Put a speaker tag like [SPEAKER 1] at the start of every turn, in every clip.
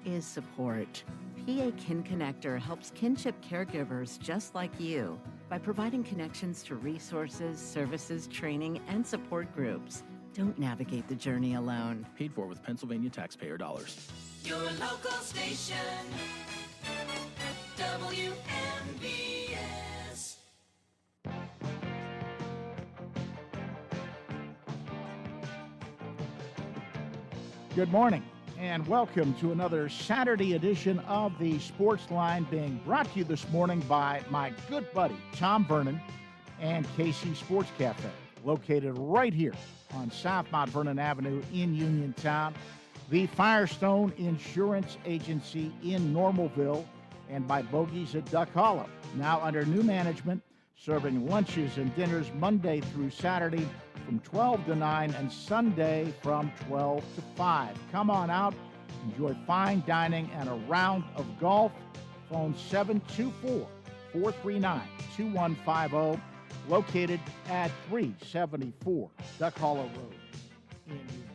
[SPEAKER 1] is support. PA Kin Connector helps kinship caregivers just like you by providing connections to resources, services, training, and support groups. Don't navigate the journey alone.
[SPEAKER 2] Paid for with Pennsylvania taxpayer dollars.
[SPEAKER 3] Your local station, WMBS.
[SPEAKER 4] Good morning, and welcome to another Saturday edition of the Sportsline, being brought to you this morning by my good buddy, Tom Vernon, and KC Sports Cafe, located right here on South Mount Vernon Avenue in Uniontown, the Firestone Insurance Agency in Normalville, and by Bogies at Duck Hollow, now under new management, serving lunches and dinners Monday through Saturday from 12 to 9 and Sunday from 12 to 5. Come on out, enjoy fine dining and a round of golf. Phone 724-439-2150, located at 374 Duck Hollow Road in Union.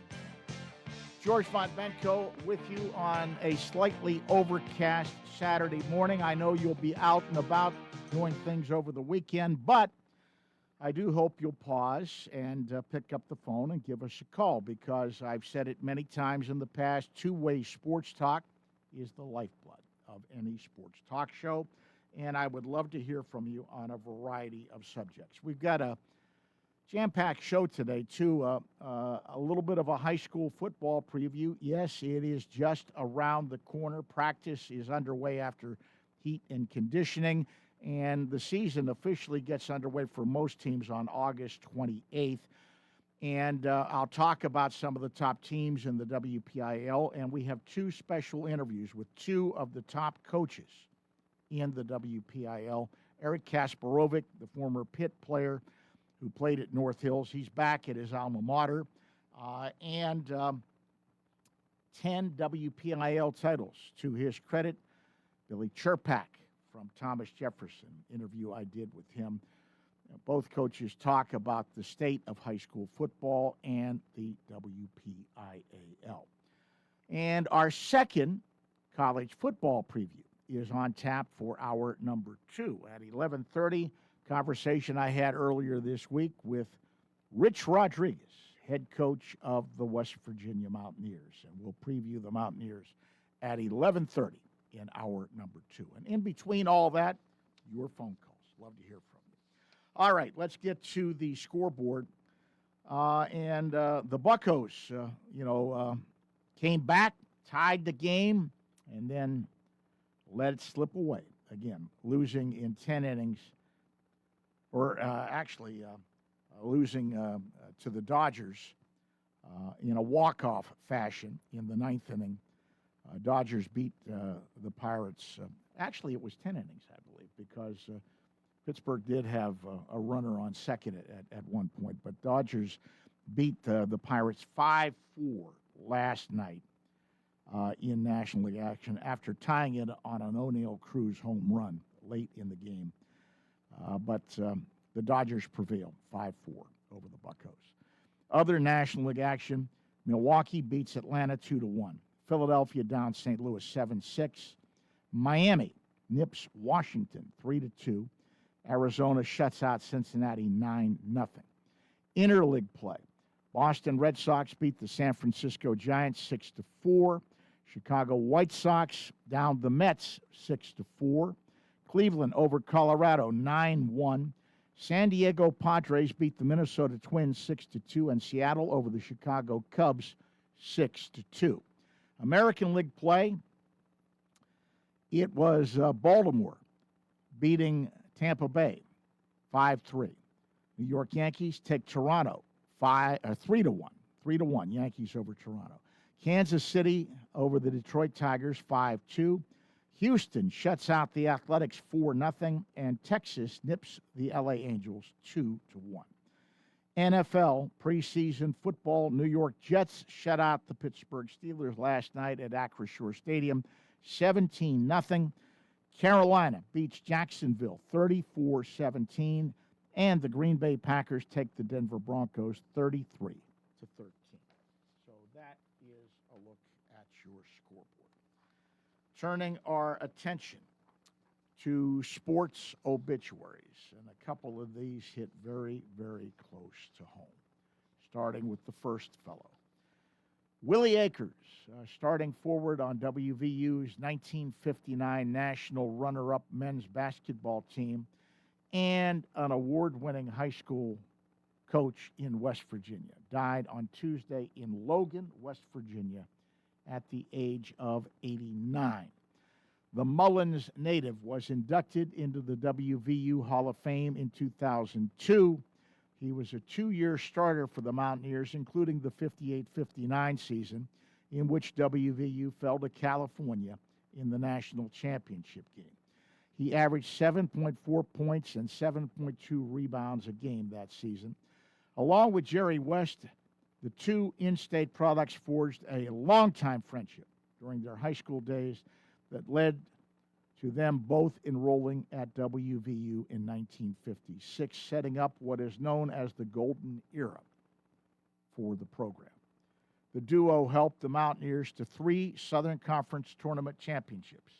[SPEAKER 4] George Von Benko with you on a slightly overcast Saturday morning. I know you'll be out and about doing things over the weekend, but I do hope you'll pause and pick up the phone and give us a call, because I've said it many times in the past, two-way sports talk is the lifeblood of any sports talk show, and I would love to hear from you on a variety of subjects. We've got a jam-packed show today, too, a little bit of a high school football preview. Yes, it is just around the corner. Practice is underway after heat and conditioning, and the season officially gets underway for most teams on August 28th. And I'll talk about some of the top teams in the WPIAL, and we have two special interviews with two of the top coaches in the WPIAL. Eric Kasparovic, the former Pitt player who played at North Hills. He's back at his alma mater. And 10 WPIAL titles to his credit. Billy Cherpak from Thomas Jefferson, interview I did with him. Both coaches talk about the state of high school football and the WPIAL. And our second college football preview is on tap for hour number 2 at 11:30. Conversation I had earlier this week with Rich Rodriguez, head coach of the West Virginia Mountaineers. And we'll preview the Mountaineers at 11:30 in hour number 2. And in between all that, your phone calls. Love to hear from you. All right, let's get to the scoreboard. The Buccos, came back, tied the game, and then let it slip away again, losing in 10 innings, or losing to the Dodgers in a walk-off fashion in the 9th inning. Dodgers beat the Pirates. Actually, it was 10 innings, I believe, because Pittsburgh did have a runner on second at one point. But Dodgers beat the Pirates 5-4 last night in National League action after tying it on an O'Neill Cruz home run late in the game. But the Dodgers prevailed 5-4 over the Buccos. Other National League action, Milwaukee beats Atlanta 2-1. Philadelphia down St. Louis 7-6. Miami nips Washington 3-2. Arizona shuts out Cincinnati 9-0. Interleague play. Boston Red Sox beat the San Francisco Giants 6-4. Chicago White Sox down the Mets 6-4. Cleveland over Colorado 9-1. San Diego Padres beat the Minnesota Twins 6-2, and Seattle over the Chicago Cubs 6-2. American League play, it was Baltimore beating Tampa Bay 5-3. New York Yankees take Toronto 3-1. 3-1, Yankees over Toronto. Kansas City over the Detroit Tigers 5-2. Houston shuts out the Athletics 4-0, and Texas nips the LA Angels 2-1. NFL preseason football, New York Jets shut out the Pittsburgh Steelers last night at Acrisure Stadium 17-0. Carolina beats Jacksonville 34-17, and the Green Bay Packers take the Denver Broncos 33-13. So that is a look at your scoreboard. Turning our attention to sports obituaries, and a couple of these hit very, very close to home, starting with the first fellow. Willie Akers, starting forward on WVU's 1959 national runner-up men's basketball team and an award-winning high school coach in West Virginia, died on Tuesday in Logan, West Virginia, at the age of 89. The Mullins native was inducted into the WVU Hall of Fame in 2002. He was a two-year starter for the Mountaineers, including the 58-59 season, in which WVU fell to California in the national championship game. He averaged 7.4 points and 7.2 rebounds a game that season. Along with Jerry West, the two in-state products forged a long-time friendship during their high school days that led to them both enrolling at WVU in 1956, setting up what is known as the golden era for the program. The duo helped the Mountaineers to 3 Southern Conference tournament championships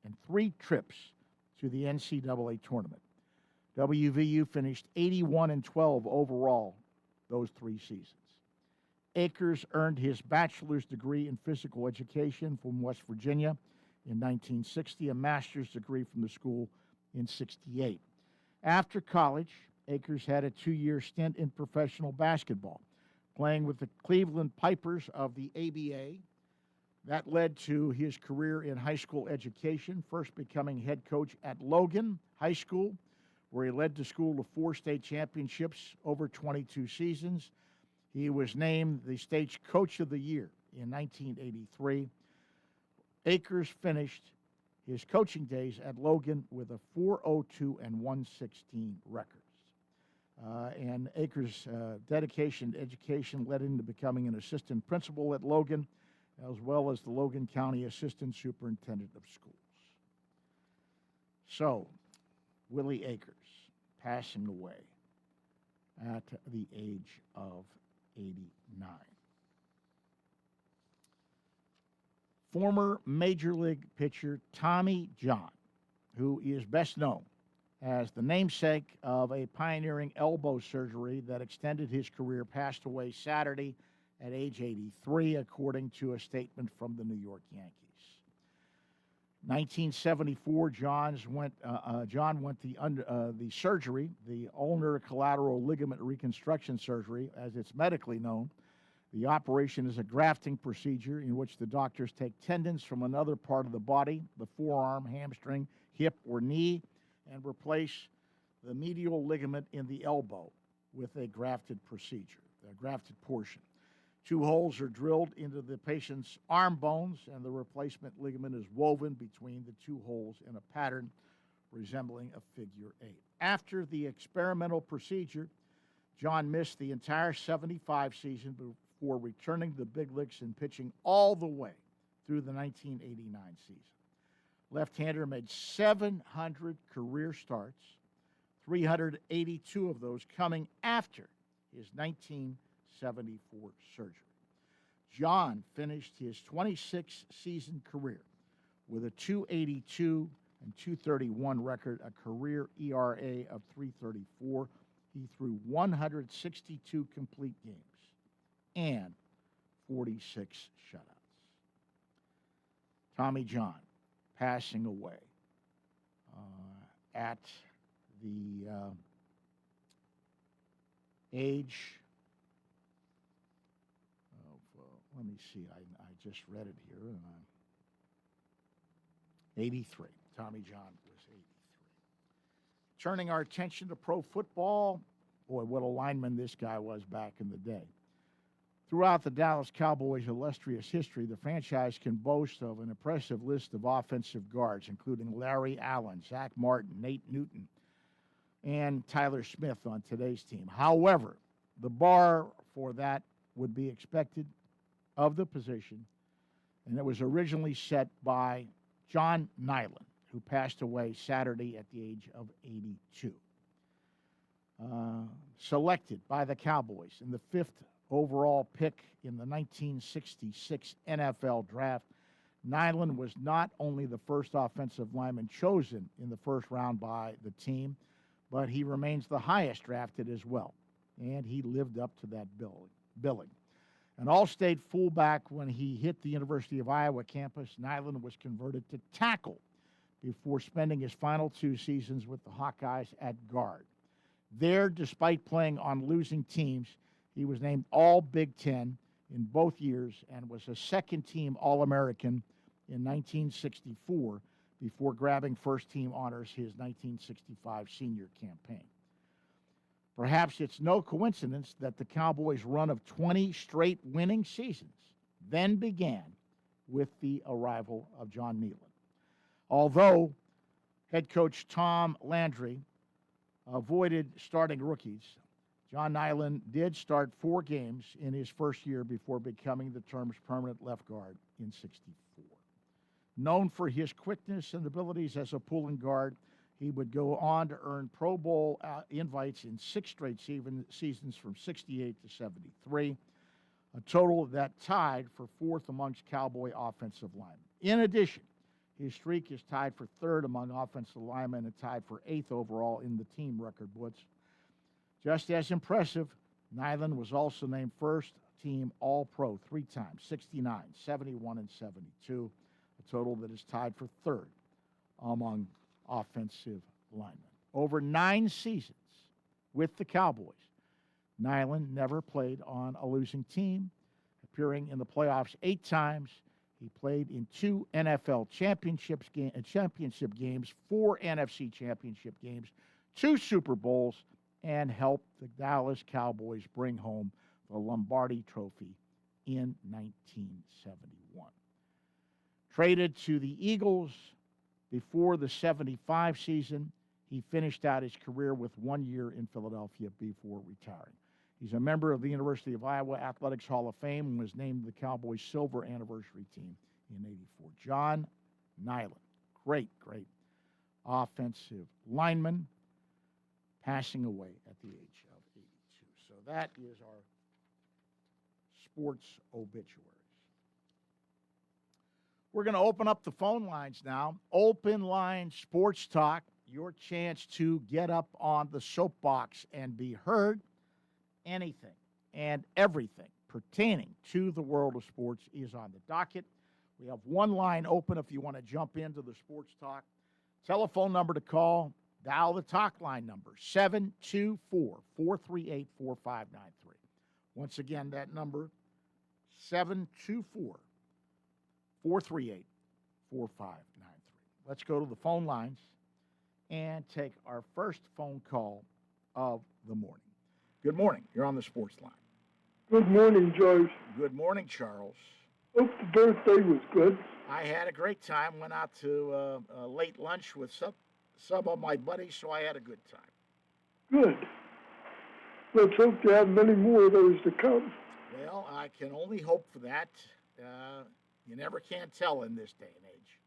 [SPEAKER 4] and 3 trips to the NCAA tournament. WVU finished 81-12 overall those 3 seasons. Akers earned his bachelor's degree in physical education from West Virginia in 1960, a master's degree from the school in 68. After college, Akers had a 2-year stint in professional basketball, playing with the Cleveland Pipers of the ABA. That led to his career in high school education, first becoming head coach at Logan High School, where he led the school to 4 state championships over 22 seasons. He was named the state's coach of the year in 1983. Akers finished his coaching days at Logan with a 402 and 116 records. And Akers' dedication to education led him to becoming an assistant principal at Logan, as well as the Logan County Assistant Superintendent of Schools. So, Willie Akers passing away at the age of 89. Former Major League pitcher Tommy John, who is best known as the namesake of a pioneering elbow surgery that extended his career, passed away Saturday at age 83, according to a statement from the New York Yankees. 1974, John went the surgery, the ulnar collateral ligament reconstruction surgery, as it's medically known. The operation is a grafting procedure in which the doctors take tendons from another part of the body, the forearm, hamstring, hip, or knee, and replace the medial ligament in the elbow with a grafted procedure, a grafted portion. 2 holes are drilled into the patient's arm bones, and the replacement ligament is woven between the 2 holes in a pattern resembling a figure 8. After the experimental procedure, John missed the entire 75 season before returning to the big leagues and pitching all the way through the 1989 season. Left-hander made 700 career starts, 382 of those coming after his 1974 surgery. John finished his 26-season career with a 282 and 231 record, a career ERA of 334. He threw 162 complete games and 46 shutouts. Tommy John passing away at the age of, let me see, I just read it here, and 83. Tommy John was 83. Turning our attention to pro football, boy, what a lineman this guy was back in the day. Throughout the Dallas Cowboys' illustrious history, the franchise can boast of an impressive list of offensive guards, including Larry Allen, Zach Martin, Nate Newton, and Tyler Smith on today's team. However, the bar for that would be expected of the position, and it was originally set by John Nyland, who passed away Saturday at the age of 82. Selected by the Cowboys in the 5th overall pick in the 1966 NFL Draft, Nyland was not only the first offensive lineman chosen in the first round by the team, but he remains the highest drafted as well, and he lived up to that billing. An all-state fullback when he hit the University of Iowa campus, Nyland was converted to tackle before spending his final 2 seasons with the Hawkeyes at guard. There, despite playing on losing teams, he was named All Big Ten in both years and was a second-team All-American in 1964 before grabbing first-team honors his 1965 senior campaign. Perhaps it's no coincidence that the Cowboys' run of 20 straight winning seasons then began with the arrival of John Neyland. Although head coach Tom Landry avoided starting rookies, John Nyland did start 4 games in his first year before becoming the term's permanent left guard in '64. Known for his quickness and abilities as a pulling guard, he would go on to earn Pro Bowl invites in 6 straight seasons from '68 to '73, a total that tied for 4th amongst Cowboy offensive linemen. In addition, his streak is tied for 3rd among offensive linemen and tied for 8th overall in the team record books. Just as impressive, Nyland was also named first-team All-Pro 3 times, '69, '71, and '72, a total that is tied for 3rd among offensive linemen. Over 9 seasons with the Cowboys, Nyland never played on a losing team, appearing in the playoffs 8 times. He played in 2 NFL championship games, 4 NFC championship games, 2 Super Bowls, and helped the Dallas Cowboys bring home the Lombardi Trophy in 1971. Traded to the Eagles before the '75 season, he finished out his career with 1 year in Philadelphia before retiring. He's a member of the University of Iowa Athletics Hall of Fame and was named the Cowboys' Silver Anniversary Team in '84. John Nyland, great offensive lineman, passing away at the age of 82. So that is our sports obituaries. We're going to open up the phone lines now. Open line sports talk, your chance to get up on the soapbox and be heard. Anything and everything pertaining to the world of sports is on the docket. We have one line open if you want to jump into the sports talk. Telephone number to call, dial the talk line number, 724-438-4593. Once again, that number, 724-438-4593. Let's go to the phone lines and take our first phone call of the morning. Good morning. You're on the sports line.
[SPEAKER 5] Good morning, George.
[SPEAKER 4] Good morning, Charles.
[SPEAKER 5] Hope the birthday was good.
[SPEAKER 4] I had a great time. Went out to a late lunch with some of my buddies, so I had a good time.
[SPEAKER 5] Good. Let's hope you have many more of those to come.
[SPEAKER 4] Well, I can only hope for that. You never can tell in this day and age.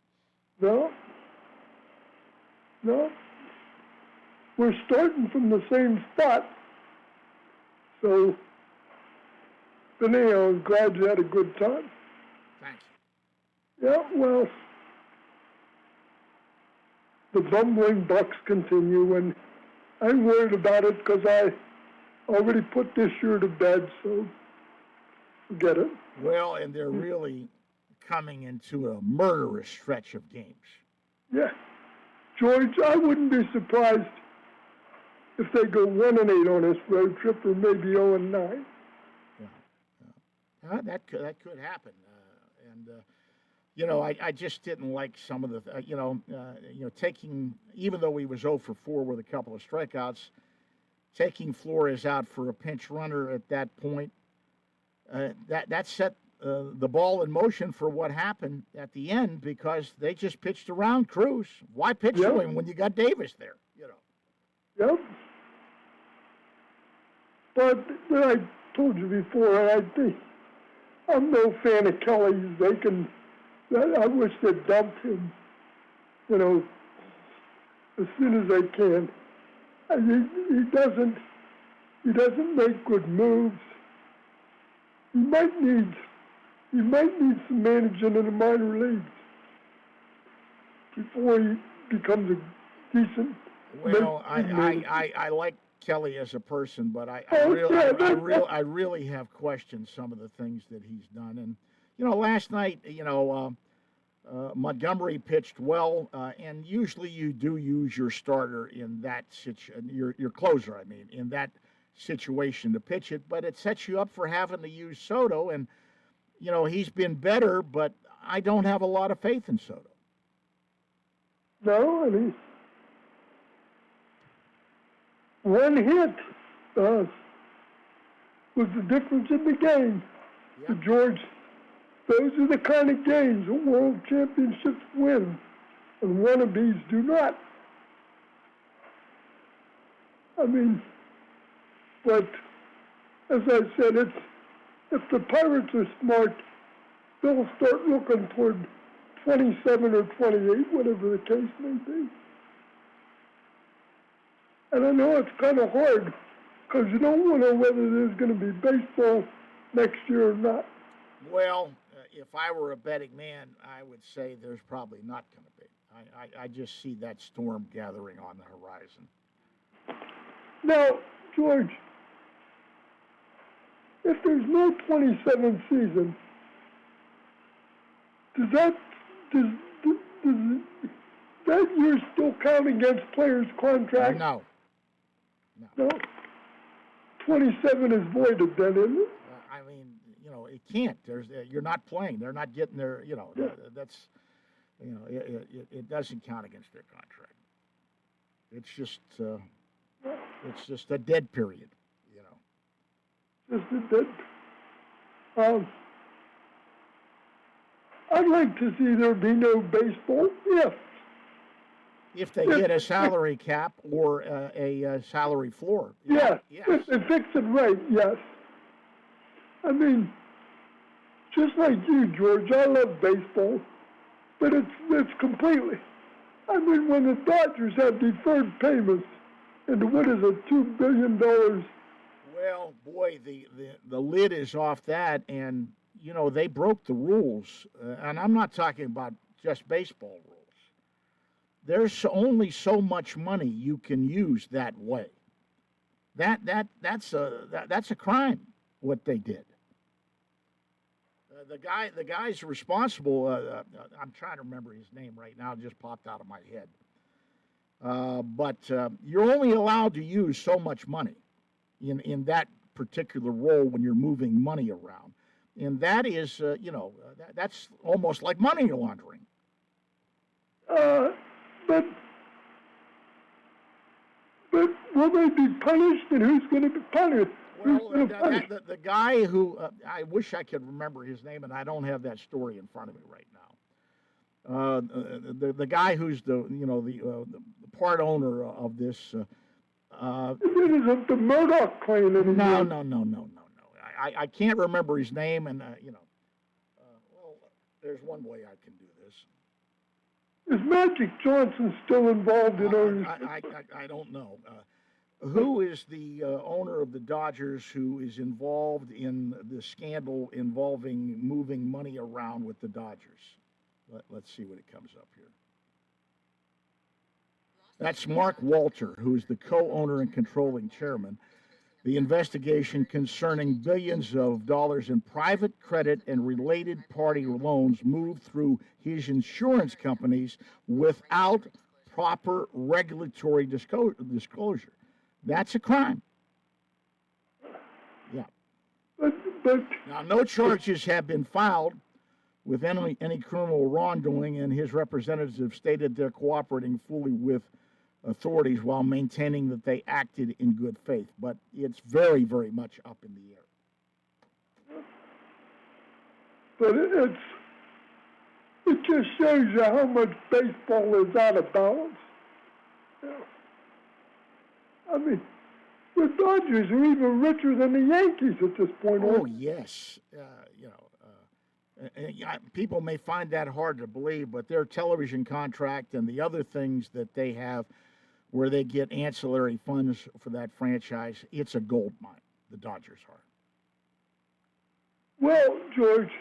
[SPEAKER 5] No. We're starting from the same spot. So, but anyhow, I'm glad you had a good time.
[SPEAKER 4] Thank you.
[SPEAKER 5] Yeah, well, the bumbling Bucks continue, and I'm worried about it because I already put this year to bed, so forget it.
[SPEAKER 4] Well, and they're really coming into a murderous stretch of games.
[SPEAKER 5] Yeah. George, I wouldn't be surprised if they go 1-8 on this road trip, or maybe 0-9.
[SPEAKER 4] Yeah. That could happen. I just didn't like some of the, taking, even though he was 0 for 4 with a couple of strikeouts, taking Flores out for a pinch runner at that point, that set the ball in motion for what happened at the end, because they just pitched around Cruz. Why pitch to him when you got Davis there?
[SPEAKER 5] Yep. But I told you before, I'm no fan of Kelly's. I wish they'd dump him, as soon as they can. He doesn't make good moves. He might need he might need some managing in the minor leagues before he becomes a decent.
[SPEAKER 4] Well,
[SPEAKER 5] manager.
[SPEAKER 4] I like Kelly as a person, but
[SPEAKER 5] Oh, yeah,
[SPEAKER 4] I really have questioned some of the things that he's done. And last night, Montgomery pitched well, and usually you do use your starter in that your closer, I mean, in that situation to pitch it, but it sets you up for having to use Soto, and he's been better, but I don't have a lot of faith in Soto.
[SPEAKER 5] No, I mean, one hit was the difference in the game.
[SPEAKER 4] Yep.
[SPEAKER 5] George, those are the kind of games that world championships win, and wannabes do not. I mean, but as I said, if the Pirates are smart, they'll start looking toward 27 or 28, whatever the case may be. And I know it's kind of hard because you don't know whether there's going to be baseball next year or not.
[SPEAKER 4] Well, if I were a betting man, I would say there's probably not going to be. I just see that storm gathering on the horizon.
[SPEAKER 5] Now, George, if there's no 27th season, does that year still count against players' contracts?
[SPEAKER 4] No.
[SPEAKER 5] 27 is voided then, isn't it?
[SPEAKER 4] I mean, it can't. You're not playing. They're not getting their, that's, it doesn't count against their contract. It's just a dead period,
[SPEAKER 5] Just a dead. I'd like to see there be no baseball
[SPEAKER 4] if they get a salary cap or a salary floor.
[SPEAKER 5] Yes.
[SPEAKER 4] Yes.
[SPEAKER 5] If they fix it right, yes. I mean, just like you, George, I love baseball, but it's completely. I mean, when the Dodgers have deferred payments into what is it, $2 billion?
[SPEAKER 4] Well, boy, the lid is off that, and they broke the rules, and I'm not talking about just baseball rules. There's only so much money you can use that way. That's a crime. What they did. The guy's responsible. I'm trying to remember his name right now. It just popped out of my head. But you're only allowed to use so much money in that particular role when you're moving money around, and that is that's almost like money laundering.
[SPEAKER 5] But will they be punished, and who's going to be punished?
[SPEAKER 4] Well, the guy who I wish I could remember his name, and I don't have that story in front of me right now. The guy who's the part owner of this.
[SPEAKER 5] It isn't the Murdoch claim anymore.
[SPEAKER 4] No. I can't remember his name, and well, there's one way I can do this.
[SPEAKER 5] Is Magic Johnson still involved in
[SPEAKER 4] ownership? I don't know. Who is the owner of the Dodgers who is involved in the scandal involving moving money around with the Dodgers? Let's see what it comes up here. That's Mark Walter, who is the co-owner and controlling chairman. The investigation concerning billions of dollars in private credit and related party loans moved through his insurance companies without proper regulatory disclosure. That's a crime. Yeah.
[SPEAKER 5] But
[SPEAKER 4] now, no charges have been filed with any criminal wrongdoing, and his representatives have stated they're cooperating fully with authorities while maintaining that they acted in good faith. But it's very, very much up in the air.
[SPEAKER 5] But it just shows you how much baseball is out of balance. Yeah. I mean, the Dodgers are even richer than the Yankees at this point.
[SPEAKER 4] Oh, yes. People may find that hard to believe, but their television contract and the other things that they have where they get ancillary funds for that franchise, it's a gold mine, the Dodgers are.
[SPEAKER 5] Well, George,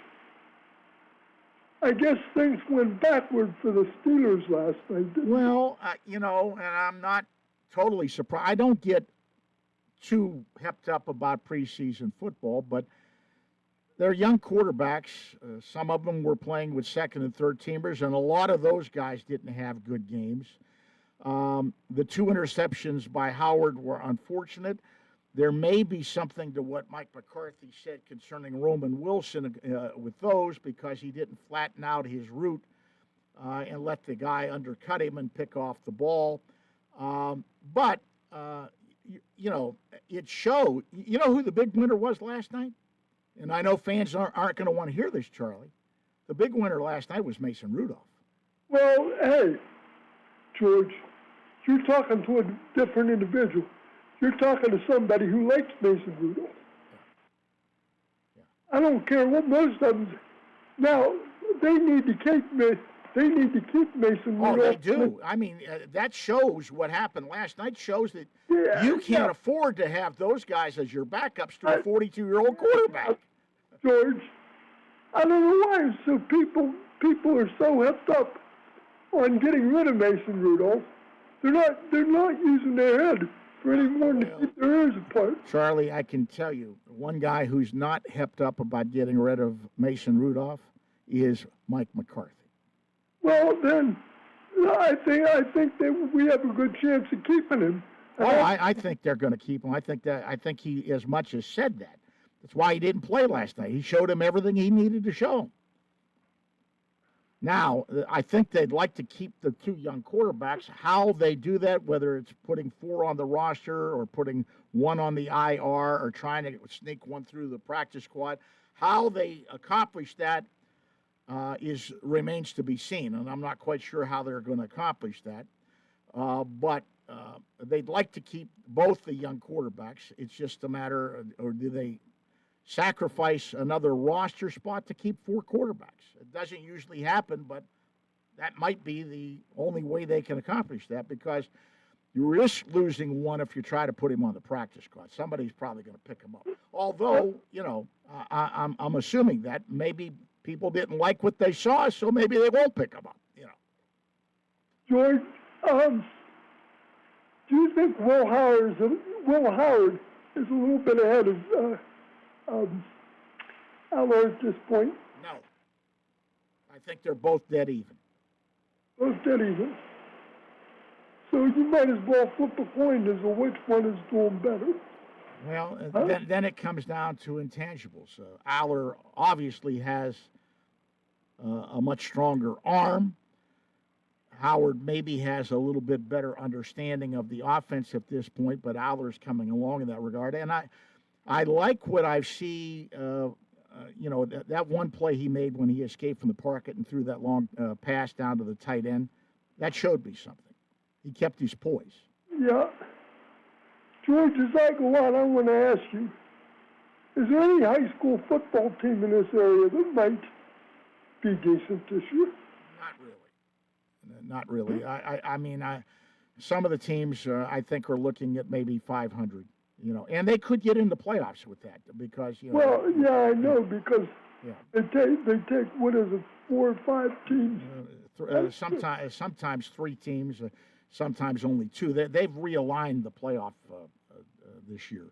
[SPEAKER 5] I guess things went backward for the Steelers last night.
[SPEAKER 4] Well, and I'm not totally surprised. I don't get too hepped up about preseason football, but they're young quarterbacks. Some of them were playing with second and third teamers, and a lot of those guys didn't have good games. The 2 interceptions by Howard were unfortunate. There may be something to what Mike McCarthy said concerning Roman Wilson with those, because he didn't flatten out his route and let the guy undercut him and pick off the ball. But it showed. You know who the big winner was last night? And I know fans aren't going to want to hear this, Charlie. The big winner last night was Mason Rudolph.
[SPEAKER 5] Well, hey, George, you're talking to a different individual. You're talking to somebody who likes Mason Rudolph.
[SPEAKER 4] Yeah.
[SPEAKER 5] I don't care what most of them. Now they need to keep Mason Rudolph.
[SPEAKER 4] Oh, they do. I mean, that shows what happened last night. Shows that you can't afford to have those guys as your backups to a 42-year-old quarterback.
[SPEAKER 5] George, I don't know why. So people are so hepped up on getting rid of Mason Rudolph. They're not using their head for any more than to keep their ears apart.
[SPEAKER 4] Charlie, I can tell you, one guy who's not hepped up about getting rid of Mason Rudolph is Mike McCarthy.
[SPEAKER 5] Well, then, I think that we have a good chance of keeping him.
[SPEAKER 4] I think they're going to keep him. I think he as much as said that. That's why he didn't play last night. He showed him everything he needed to show him. Now, I think they'd like to keep the 2 young quarterbacks. How they do that, whether it's putting 4 on the roster or putting 1 on the IR or trying to sneak 1 through the practice squad, how they accomplish that remains to be seen, and I'm not quite sure how they're going to accomplish that. But they'd like to keep both the young quarterbacks. It's just a matter, or do they sacrifice another roster spot to keep 4 quarterbacks? It doesn't usually happen, but that might be the only way they can accomplish that, because you risk losing 1 if you try to put him on the practice squad. Somebody's probably going to pick him up. Although, I'm assuming that maybe people didn't like what they saw, so maybe they won't pick him up.
[SPEAKER 5] George, do you think Will Howard is a little bit ahead of Aller at this point?
[SPEAKER 4] No. I think they're both dead even.
[SPEAKER 5] Both dead even. So you might as well flip a coin as to which one is doing better.
[SPEAKER 4] Well, then it comes down to intangibles. Aller obviously has a much stronger arm. Howard maybe has a little bit better understanding of the offense at this point, but Aller's coming along in that regard. And I like what I see, that one play he made when he escaped from the pocket and threw that long pass down to the tight end. That showed me something. He kept his poise.
[SPEAKER 5] Yeah. George, as I go on, I want to ask you, is there any high school football team in this area that might be decent this year?
[SPEAKER 4] Not really. I mean, some of the teams I think are looking at maybe 500, and they could get into playoffs with that because,
[SPEAKER 5] Well, yeah, I know, because they take what is it, 4 or 5 teams?
[SPEAKER 4] Sometimes 3 teams, sometimes only 2. They've realigned the playoff this year.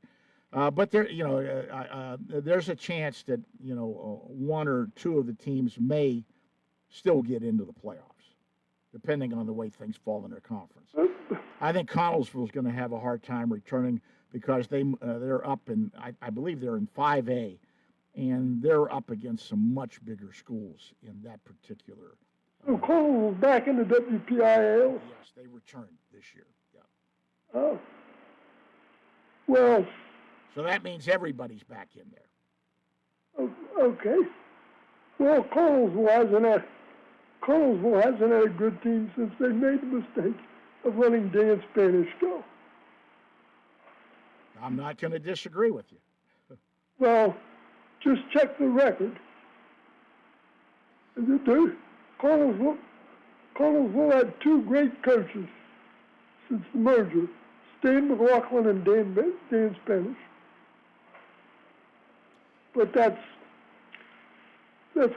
[SPEAKER 4] But there's a chance that 1 or 2 of the teams may still get into the playoffs, depending on the way things fall in their conference. I think Connellsville's going to have a hard time returning because they're up in, I believe they're in 5A, and they're up against some much bigger schools in that particular.
[SPEAKER 5] So Connellsville's back in the WPIAL?
[SPEAKER 4] Yes, they returned this year. Yeah.
[SPEAKER 5] Oh. Well.
[SPEAKER 4] So that means everybody's back in there.
[SPEAKER 5] Okay. Well, Connellsville hasn't had a good team since they made the mistake of letting Dan Spanish go.
[SPEAKER 4] I'm not going to disagree with you.
[SPEAKER 5] Well, just check the record. Connellsville had 2 great coaches since the merger, Stan McLaughlin and Dan Spanish. But that's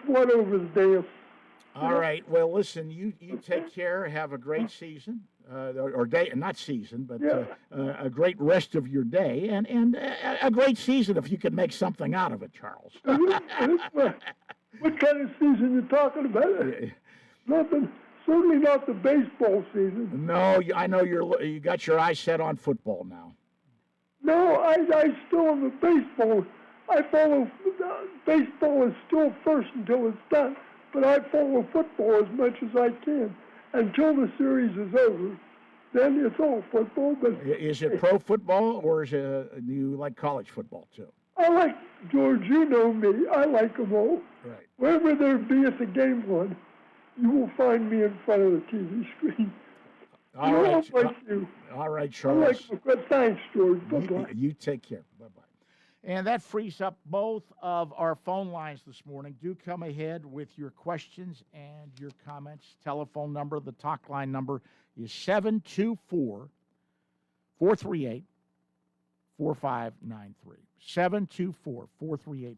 [SPEAKER 5] what over the dance.
[SPEAKER 4] All right. Well, listen, you take care. Have a great season, or day, not season, but a great rest of your day, and a great season if you can make something out of it, Charles.
[SPEAKER 5] What kind of season you talking about? Nothing. Certainly not the baseball season.
[SPEAKER 4] No, I know you got your eyes set on football now.
[SPEAKER 5] No, I still am a baseball. I follow baseball is still first until it's done, but I follow football as much as I can until the series is over. Then it's all football. But
[SPEAKER 4] is it pro football or do you like college football too?
[SPEAKER 5] I like, George, you know me. I like them all.
[SPEAKER 4] Right.
[SPEAKER 5] Wherever there be at the game one, you will find me in front of the TV screen.
[SPEAKER 4] All right.
[SPEAKER 5] Like you.
[SPEAKER 4] All right, Charles.
[SPEAKER 5] Thanks, George. Bye-bye.
[SPEAKER 4] You take care. Bye-bye. And that frees up both of our phone lines this morning. Do come ahead with your questions and your comments. Telephone number, the talk line number is 724-438-4593. 724-438-4593.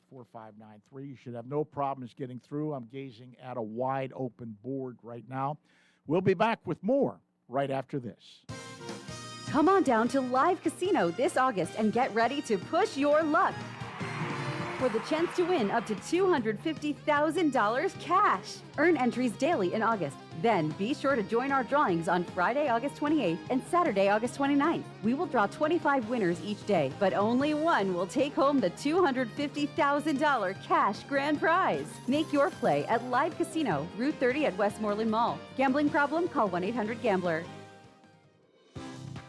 [SPEAKER 4] You should have no problems getting through. I'm gazing at a wide open board right now. We'll be back with more right after this.
[SPEAKER 6] Come on down to Live Casino this August and get ready to push your luck for the chance to win up to $250,000 cash. Earn entries daily in August. Then be sure to join our drawings on Friday, August 28th and Saturday, August 29th. We will draw 25 winners each day, but only one will take home the $250,000 cash grand prize. Make your play at Live Casino, Route 30 at Westmoreland Mall. Gambling problem? Call 1-800-GAMBLER.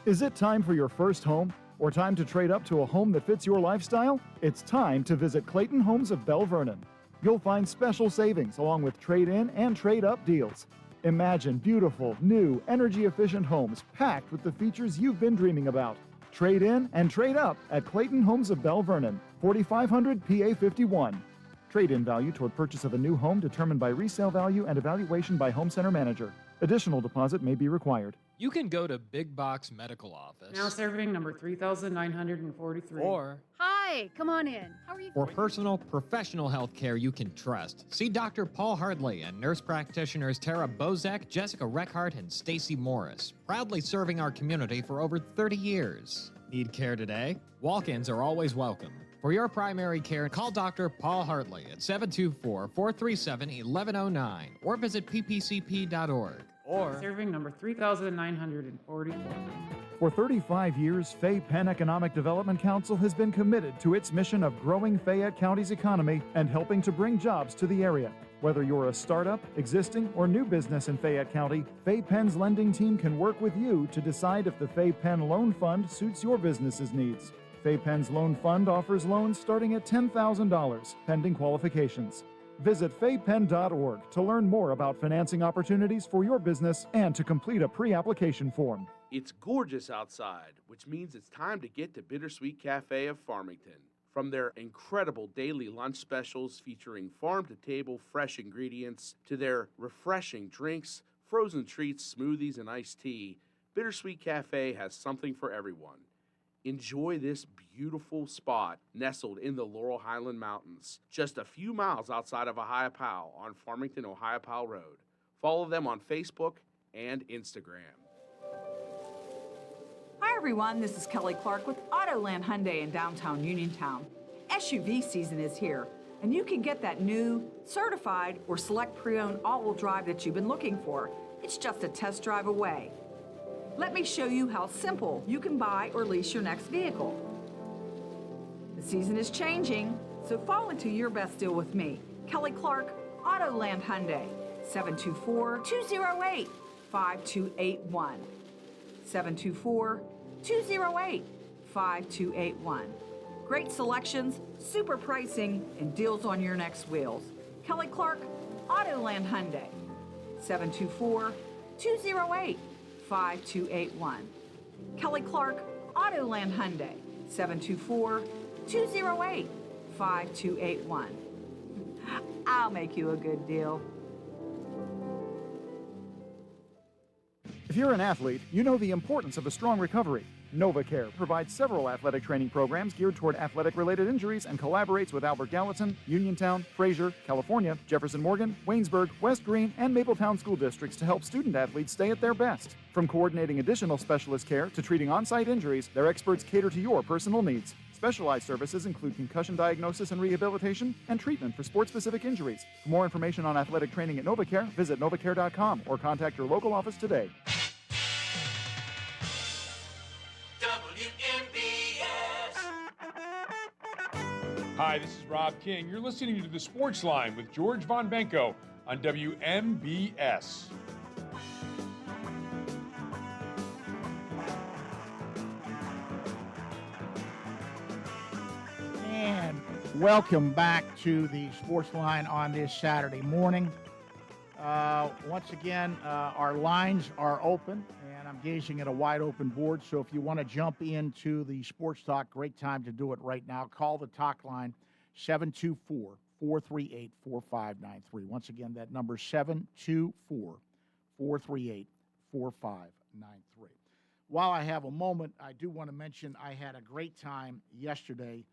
[SPEAKER 7] Is it time for your first home? Or time to trade up to a home that fits your lifestyle? It's time to visit Clayton Homes of Bell Vernon. You'll find special savings along with trade-in and trade-up deals. Imagine beautiful, new, energy-efficient homes packed with the features you've been dreaming about. Trade in and trade up at Clayton Homes of Bell Vernon, 4500 PA 51. Trade-in value toward purchase of a new home determined by resale value and evaluation by home center manager. Additional deposit may be required.
[SPEAKER 8] You can go to Big Box Medical Office.
[SPEAKER 9] Now serving number 3,943.
[SPEAKER 8] Or
[SPEAKER 10] hi, come on in. How are you?
[SPEAKER 8] For personal, professional health care you can trust, see Dr. Paul Hardley and nurse practitioners Tara Bozak, Jessica Reckhart, and Stacy Morris, proudly serving our community for over 30 years. Need care today? Walk-ins are always welcome. For your primary care, call Dr. Paul Hartley at 724-437-1109 or visit ppcp.org. Or
[SPEAKER 9] serving number 3,944.
[SPEAKER 7] For 35 years, Fay Penn Economic Development Council has been committed to its mission of growing Fayette County's economy and helping to bring jobs to the area. Whether you're a startup, existing, or new business in Fayette County, Fay Penn's lending team can work with you to decide if the Fay Penn Loan Fund suits your business's needs. Fay Penn's Loan Fund offers loans starting at $10,000, pending qualifications. Visit faypenn.org to learn more about financing opportunities for your business and to complete a pre-application form.
[SPEAKER 11] It's gorgeous outside, which means it's time to get to Bittersweet Cafe of Farmington. From their incredible daily lunch specials featuring farm-to-table fresh ingredients to their refreshing drinks, frozen treats, smoothies, and iced tea, Bittersweet Cafe has something for everyone. Enjoy this beautiful spot nestled in the Laurel Highland Mountains, just a few miles outside of Ohiopyle on Farmington, Ohiopyle Road. Follow them on Facebook and Instagram.
[SPEAKER 3] Hi everyone, this is Kelly Clark with Autoland Hyundai in downtown Uniontown. SUV season is here, and you can get that new, certified, or select pre-owned all-wheel drive that you've been looking for. It's just a test drive away. Let me show you how simple you can buy or lease your next vehicle. The season is changing, so fall into your best deal with me. Kelly Clark, Autoland Hyundai, 724-208-5281. 724-208-5281. Great selections, super pricing, and deals on your next wheels. Kelly Clark, Autoland Hyundai, 724-208-5281. Kelly Clark, Autoland Hyundai, 724-208-5281. I'll make you a good deal.
[SPEAKER 7] If you're an athlete, you know the importance of a strong recovery. NovaCare provides several athletic training programs geared toward athletic-related injuries and collaborates with Albert Gallatin, Uniontown, Fraser, California, Jefferson Morgan, Waynesburg, West Green, and Mapletown school districts to help student athletes stay at their best. From coordinating additional specialist care to treating on-site injuries, their experts cater to your personal needs. Specialized services include concussion diagnosis and rehabilitation and treatment for sport-specific injuries. For more information on athletic training at NovaCare, visit novacare.com or contact your local office today.
[SPEAKER 12] Hi, this is Rob King. You're listening to the Sportsline with George Von Benko on WMBS.
[SPEAKER 4] And welcome back to the Sportsline on this Saturday morning. Once again, our lines are open, and I'm gazing at a wide-open board. So if you want to jump into the Sports Talk, great time to do it right now. Call the talk line, 724-438-4593. Once again, that number, 724-438-4593. While I have a moment, I do want to mention I had a great time yesterday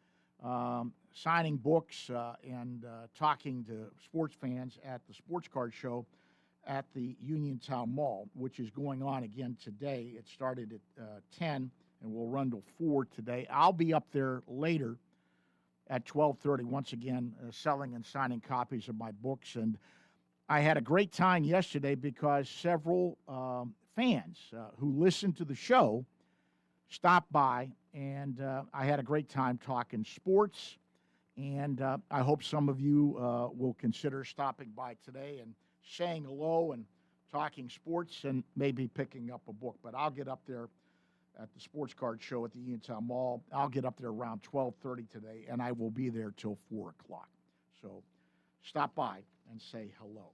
[SPEAKER 4] signing books and talking to sports fans at the Sports Card Show at the Uniontown Mall, which is going on again today. It started at 10 and will run till 4 today. I'll be up there later at 12:30, once again, selling and signing copies of my books. And I had a great time yesterday because several fans who listen to the show stopped by, and I had a great time talking sports. And I hope some of you will consider stopping by today and saying hello and talking sports and maybe picking up a book. But I'll get up there at the Sports Card Show at the Uniontown Mall. I'll get up there around 12:30 today, and I will be there till 4 o'clock. So stop by and say hello.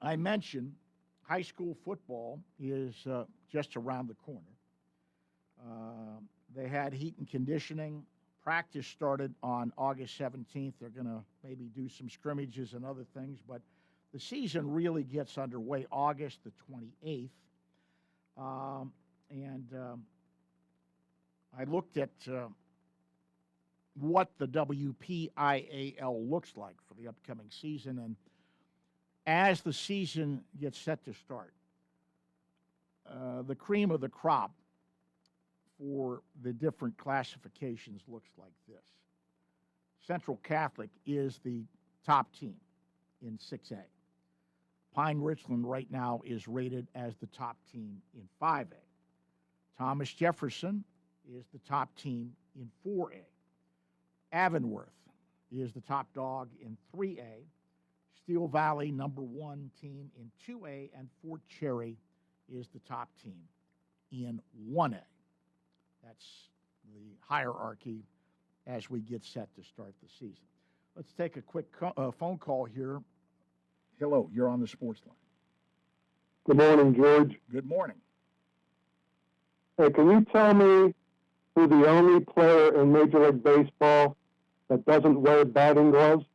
[SPEAKER 4] I mentioned high school football is just around the corner. They had heat and conditioning. Practice started on August 17th. They're going to maybe do some scrimmages and other things, but the season really gets underway August the 28th. I looked at what the WPIAL looks like for the upcoming season, and as the season gets set to start, the cream of the crop for the different classifications looks like this. Central Catholic is the top team in 6A. Pine Richland right now is rated as the top team in 5A. Thomas Jefferson is the top team in 4A. Avonworth is the top dog in 3A. Steel Valley, number 1 team in 2A, and Fort Cherry is the top team in 1A. That's the hierarchy as we get set to start the season. Let's take a quick phone call here. Hello, you're on the Sports Line.
[SPEAKER 5] Good morning, George.
[SPEAKER 4] Good morning.
[SPEAKER 5] Hey, can you tell me who the only player in Major League Baseball that doesn't wear batting gloves?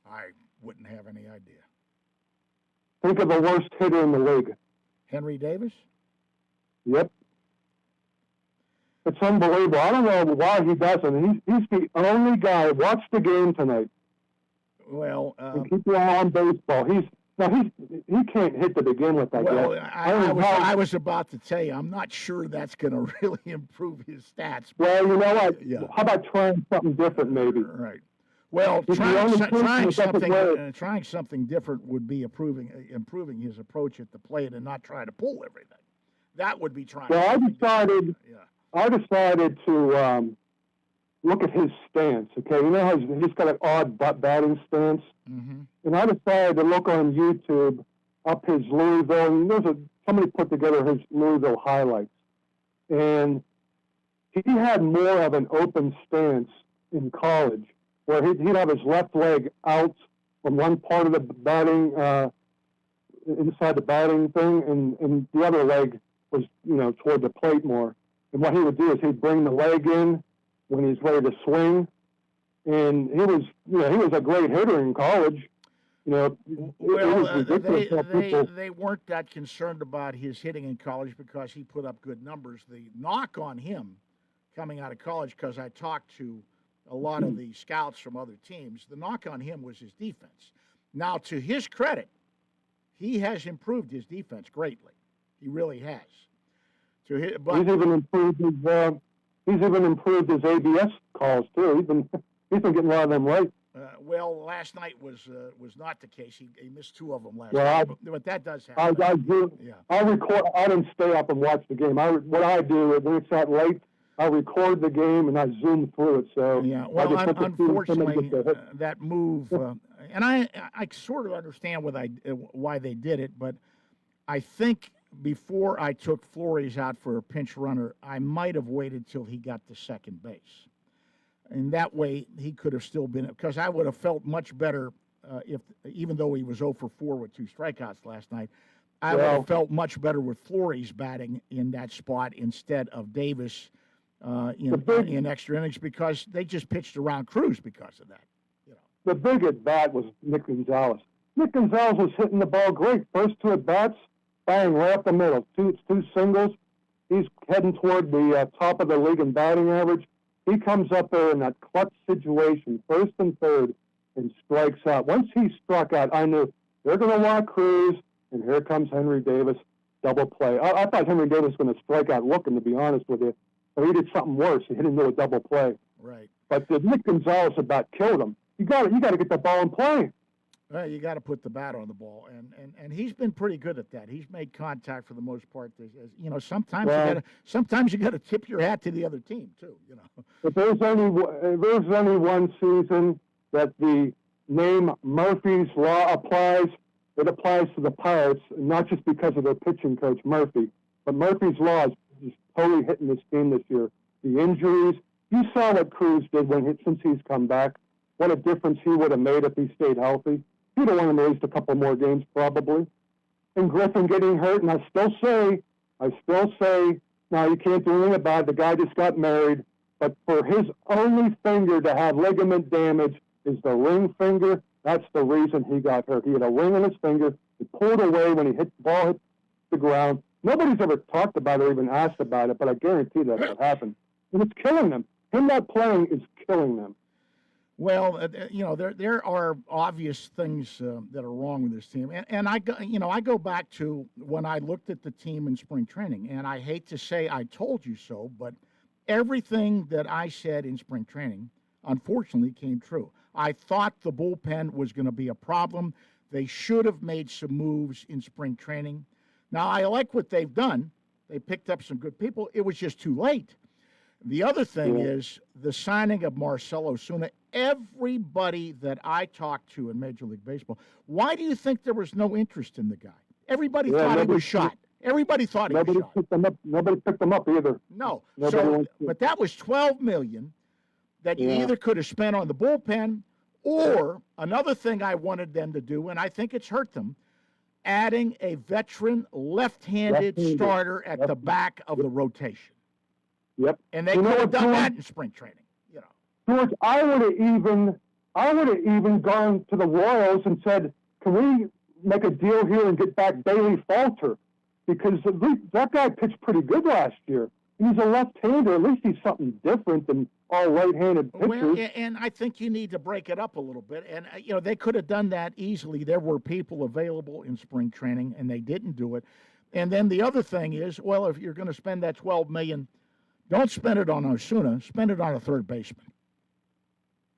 [SPEAKER 4] I wouldn't have any idea.
[SPEAKER 5] Think of the worst hitter in the league.
[SPEAKER 4] Henry Davis?
[SPEAKER 5] Yep. It's unbelievable. I don't know why he doesn't. He's the only guy. Watch the game tonight.
[SPEAKER 4] Well,
[SPEAKER 5] and keep your eye on baseball. He can't hit to begin with.
[SPEAKER 4] I was about to tell you, I'm not sure that's going to really improve his stats.
[SPEAKER 5] Well, you know what? Yeah. How about trying something different, maybe?
[SPEAKER 4] Right. Well, trying something different would be improving his approach at the plate and not try to pull everything. That would be trying.
[SPEAKER 5] Well, I decided to look at his stance. Okay, you know how he's got an odd batting stance, and I decided to look on YouTube up his Louisville. And somebody put together his Louisville highlights, and he had more of an open stance in college, where he'd have his left leg out from one part of the batting, inside the batting thing, and the other leg was, toward the plate more. And what he would do is he'd bring the leg in when he's ready to swing. And he was a great hitter in college. You know,
[SPEAKER 4] Well,
[SPEAKER 5] it was ridiculous how people.
[SPEAKER 4] they weren't that concerned about his hitting in college because he put up good numbers. The knock on him coming out of college, because I talked to a lot of the scouts from other teams, the knock on him was his defense. Now, to his credit, he has improved his defense greatly. He really has. But
[SPEAKER 5] He's even improved his ABS calls too. He's been getting a lot of them right.
[SPEAKER 4] Well, last night was not the case. He missed 2 of them last
[SPEAKER 5] Well,
[SPEAKER 4] night, but that does happen.
[SPEAKER 5] I do.
[SPEAKER 4] Yeah.
[SPEAKER 5] I record. I didn't stay up and watch the game. What I do is when it's that late, I record the game and I zoom through it. So
[SPEAKER 4] yeah. Well, unfortunately, that move, and I sort of understand why they did it, but I think before I took Flores out for a pinch runner, I might have waited till he got to second base. And that way, he could have still been, because I would have felt much better if, even though he was 0 for 4 with 2 strikeouts last night, I would have felt much better with Flores batting in that spot instead of Davis in extra innings, because they just pitched around Cruz because of that. You know.
[SPEAKER 5] The big at bat was Nick Gonzalez. Nick Gonzalez was hitting the ball great. First 2 at bats, bang, right up the middle. Two singles. He's heading toward the top of the league in batting average. He comes up there in that clutch situation, first and third, and strikes out. Once he struck out, I knew they're going to walk Cruz, and here comes Henry Davis, double play. I thought Henry Davis was going to strike out looking, to be honest with you. But he did something worse. He hit into a double play.
[SPEAKER 4] Right.
[SPEAKER 5] But the Nick Gonzalez about killed him. You got to get the ball in play.
[SPEAKER 4] Well, you got to put the bat on the ball, and he's been pretty good at that. He's made contact for the most part. Sometimes you got to tip your hat to the other team too. You know.
[SPEAKER 5] If there's only one season that the name Murphy's Law applies, it applies to the Pirates, not just because of their pitching coach Murphy, but Murphy's Law is just totally hitting this team this year. The injuries, you saw what Cruz did since he's come back. What a difference he would have made if he stayed healthy. He'd have won him at least a couple more games probably. And Griffin getting hurt, and I still say, now you can't do anything about it. The guy just got married, but for his only finger to have ligament damage is the ring finger. That's the reason he got hurt. He had a ring on his finger. It pulled away when the ball hit the ground. Nobody's ever talked about it or even asked about it, but I guarantee that's what happened. And it's killing them. Him not playing is killing them.
[SPEAKER 4] Well, there are obvious things that are wrong with this team, and I go back to when I looked at the team in spring training, and I hate to say I told you so, but everything that I said in spring training, unfortunately, came true. I thought the bullpen was going to be a problem. They should have made some moves in spring training. Now, I like what they've done. They picked up some good people. It was just too late. The other thing is the signing of Marcell Ozuna. Everybody that I talked to in Major League Baseball, why do you think there was no interest in the guy? Everybody thought he was shot. Everybody thought he was shot.
[SPEAKER 5] Nobody picked him up either.
[SPEAKER 4] No. But that was $12 million that you either could have spent on the bullpen, or another thing I wanted them to do, and I think it's hurt them, adding a veteran left-handed starter at the back of the rotation.
[SPEAKER 5] Yep.
[SPEAKER 4] And they could have done that in spring training.
[SPEAKER 5] George, I would have even gone to the Royals and said, can we make a deal here and get back Bailey Falter? Because that guy pitched pretty good last year. He's a left-hander. At least he's something different than all right-handed pitchers.
[SPEAKER 4] Well, and I think you need to break it up a little bit. And, they could have done that easily. There were people available in spring training, and they didn't do it. And then the other thing is, well, if you're going to spend that $12 million, don't spend it on Ozuna. Spend it on a third baseman.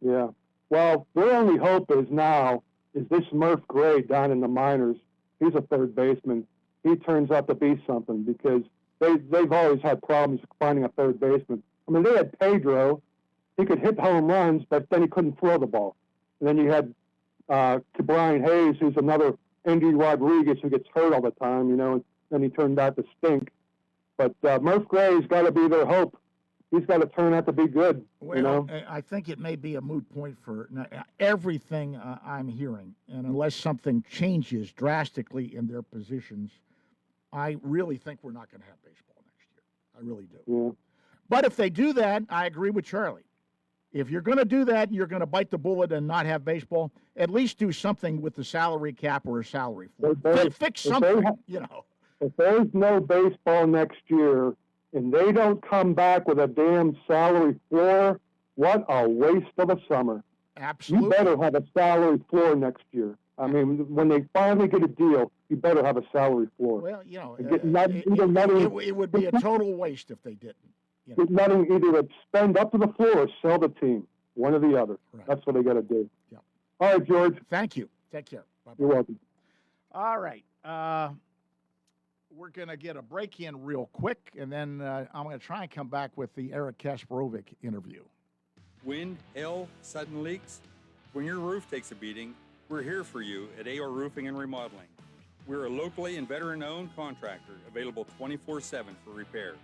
[SPEAKER 5] Yeah. Well, their only hope is this Murph Gray down in the minors. He's a third baseman. He turns out to be something, because they've always had problems finding a third baseman. I mean, they had Pedro. He could hit home runs, but then he couldn't throw the ball. And then you had Brian Hayes, who's another Andy Rodriguez who gets hurt all the time, and then he turned out to stink. But Murph Gray's got to be their hope. He's got to turn out to be good.
[SPEAKER 4] Well, I think it may be a moot point for everything I'm hearing. And unless something changes drastically in their positions, I really think we're not going to have baseball next year. I really do.
[SPEAKER 5] Yeah.
[SPEAKER 4] But if they do that, I agree with Charlie. If you're going to do that, you're going to bite the bullet and not have baseball, at least do something with the salary cap or a salary floor. Fix something, you know.
[SPEAKER 5] If there's no baseball next year and they don't come back with a damn salary floor, what a waste of a summer.
[SPEAKER 4] Absolutely.
[SPEAKER 5] You better have a salary floor next year. I mean, when they finally get a deal, you better have a salary floor.
[SPEAKER 4] Well, you know, it would be a total waste if they didn't. You know.
[SPEAKER 5] Nothing, either to spend up to the floor or sell the team. One or the other. Right. That's what they got to do.
[SPEAKER 4] Yeah.
[SPEAKER 5] All right, George.
[SPEAKER 4] Thank you. Take care. Bye-bye.
[SPEAKER 5] You're welcome.
[SPEAKER 4] All right. We're going to get a break in real quick, and then I'm going to try and come back with the Eric Kasparovic interview.
[SPEAKER 13] Wind, hail, sudden leaks. When your roof takes a beating, we're here for you at AR Roofing and Remodeling. We're a locally and veteran-owned contractor available 24/7 for repairs.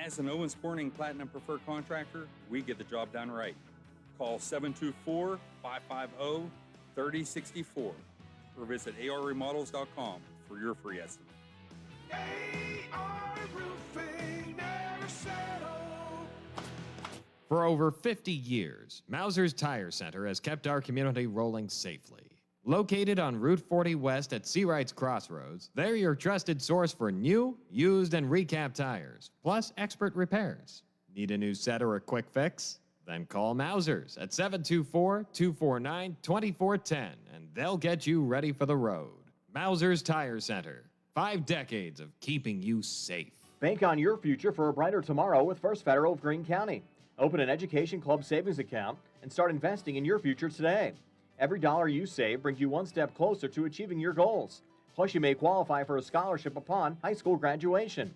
[SPEAKER 13] As an Owens Corning Platinum Preferred Contractor, we get the job done right. Call 724-550-3064 or visit arremodels.com for your free estimate.
[SPEAKER 14] AR Roofing, never settle.
[SPEAKER 8] For over 50 years, Mauser's Tire Center has kept our community rolling safely. Located on Route 40 West at Seawright's Crossroads, they're your trusted source for new, used, and recap tires, plus expert repairs. Need a new set or a quick fix? Then call Mauser's at 724-249-2410, and they'll get you ready for the road. Mauser's Tire Center. 5 decades of keeping you safe.
[SPEAKER 15] Bank on your future for a brighter tomorrow with First Federal of Greene County. Open an Education Club savings account and start investing in your future today. Every dollar you save brings you one step closer to achieving your goals. Plus, you may qualify for a scholarship upon high school graduation.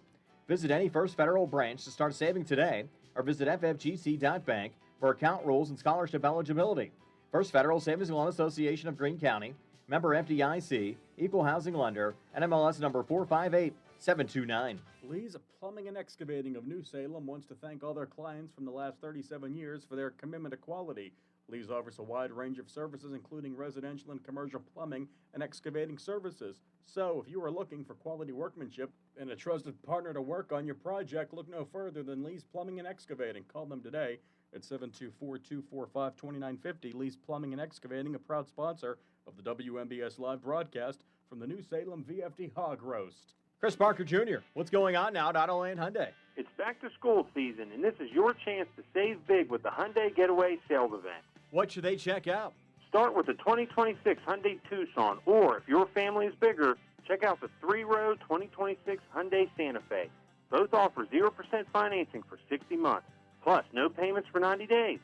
[SPEAKER 15] Visit any First Federal branch to start saving today or visit ffgc.bank for account rules and scholarship eligibility. First Federal Savings and Loan Association of Greene County, member FDIC, equal housing lender, NMLS number 458729.
[SPEAKER 16] Lee's Plumbing and Excavating of New Salem wants to thank all their clients from the last 37 years for their commitment to quality. Lee's offers a wide range of services, including residential and commercial plumbing and excavating services. So, if you are looking for quality workmanship and a trusted partner to work on your project, look no further than Lee's Plumbing and Excavating. Call them today at 724-245-2950. Lee's Plumbing and Excavating, a proud sponsor of the WMBS live broadcast from the New Salem VFD Hog Roast.
[SPEAKER 15] Chris Parker Jr., what's going on now at Autoland Hyundai?
[SPEAKER 17] It's back to school season, and this is your chance to save big with the Hyundai Getaway Sales Event.
[SPEAKER 15] What should they check out?
[SPEAKER 17] Start with the 2026 Hyundai Tucson, or if your family is bigger, check out the 3-row 2026 Hyundai Santa Fe. Both offer 0% financing for 60 months, plus no payments for 90 days.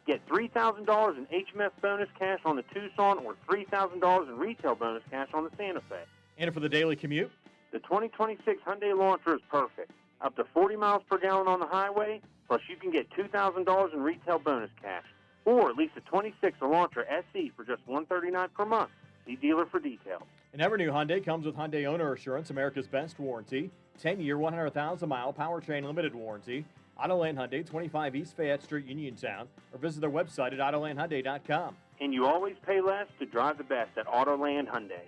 [SPEAKER 17] Get $3,000 in HMF bonus cash on the Tucson or $3,000 in retail bonus cash on the Santa Fe.
[SPEAKER 15] And for the daily commute?
[SPEAKER 17] The 2026 Hyundai Elantra is perfect. Up to 40 miles per gallon on the highway, plus you can get $2,000 in retail bonus cash. Or lease a 26 Elantra SE for just $139 per month. See dealer for details.
[SPEAKER 15] And every new Hyundai comes with Hyundai Owner Assurance, America's best warranty, 10-year, 100,000-mile powertrain limited warranty. Autoland Hyundai, 25 East Fayette Street, Uniontown, or visit their website at AutolandHyundai.com.
[SPEAKER 17] And you always pay less to drive the best at Autoland Hyundai.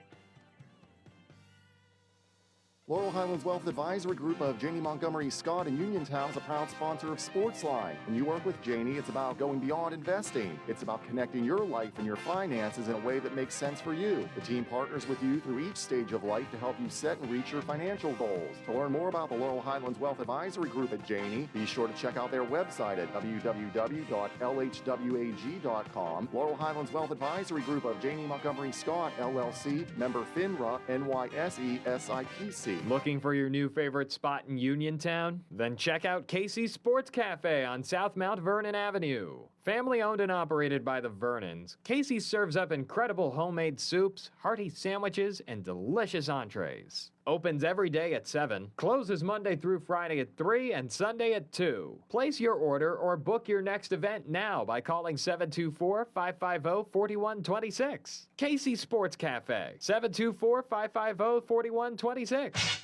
[SPEAKER 18] Laurel Highlands Wealth Advisory Group of Janie Montgomery Scott in Uniontown is a proud sponsor of Sportsline. When you work with Janie, it's about going beyond investing. It's about connecting your life and your finances in a way that makes sense for you. The team partners with you through each stage of life to help you set and reach your financial goals. To learn more about the Laurel Highlands Wealth Advisory Group at Janie, be sure to check out their website at www.lhwag.com. Laurel Highlands Wealth Advisory Group of Janie Montgomery Scott, LLC, member FINRA, NYSE, SIPC.
[SPEAKER 8] Looking for your new favorite spot in Uniontown? Then check out Casey's Sports Cafe on South Mount Vernon Avenue. Family owned and operated by the Vernons, Casey's serves up incredible homemade soups, hearty sandwiches, and delicious entrees. Opens every day at 7, closes Monday through Friday at 3, and Sunday at 2. Place your order or book your next event now by calling 724-550-4126. Casey's Sports Cafe, 724-550-4126.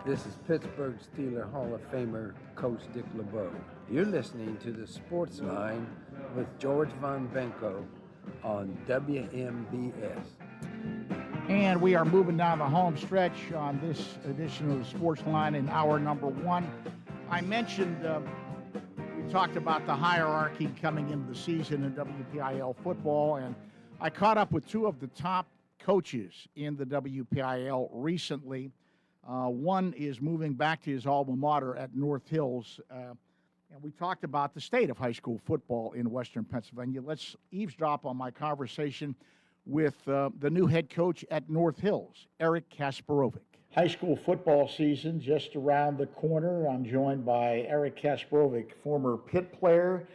[SPEAKER 19] This is Pittsburgh Steelers Hall of Famer Coach Dick LeBeau. You're listening to the Sports Line with George Von Benko on WMBS.
[SPEAKER 4] And we are moving down the home stretch on this edition of Sportsline in hour number one. I mentioned we talked about the hierarchy coming into the season in WPIL football, and I caught up with two of the top coaches in the WPIL recently. One is moving back to his alma mater at North Hills, and we talked about the state of high school football in Western Pennsylvania. Let's eavesdrop on my conversation with the new head coach at North Hills, Eric Kasparovic. High school football season just around the corner. I'm joined by Eric Kasparovic, former Pitt player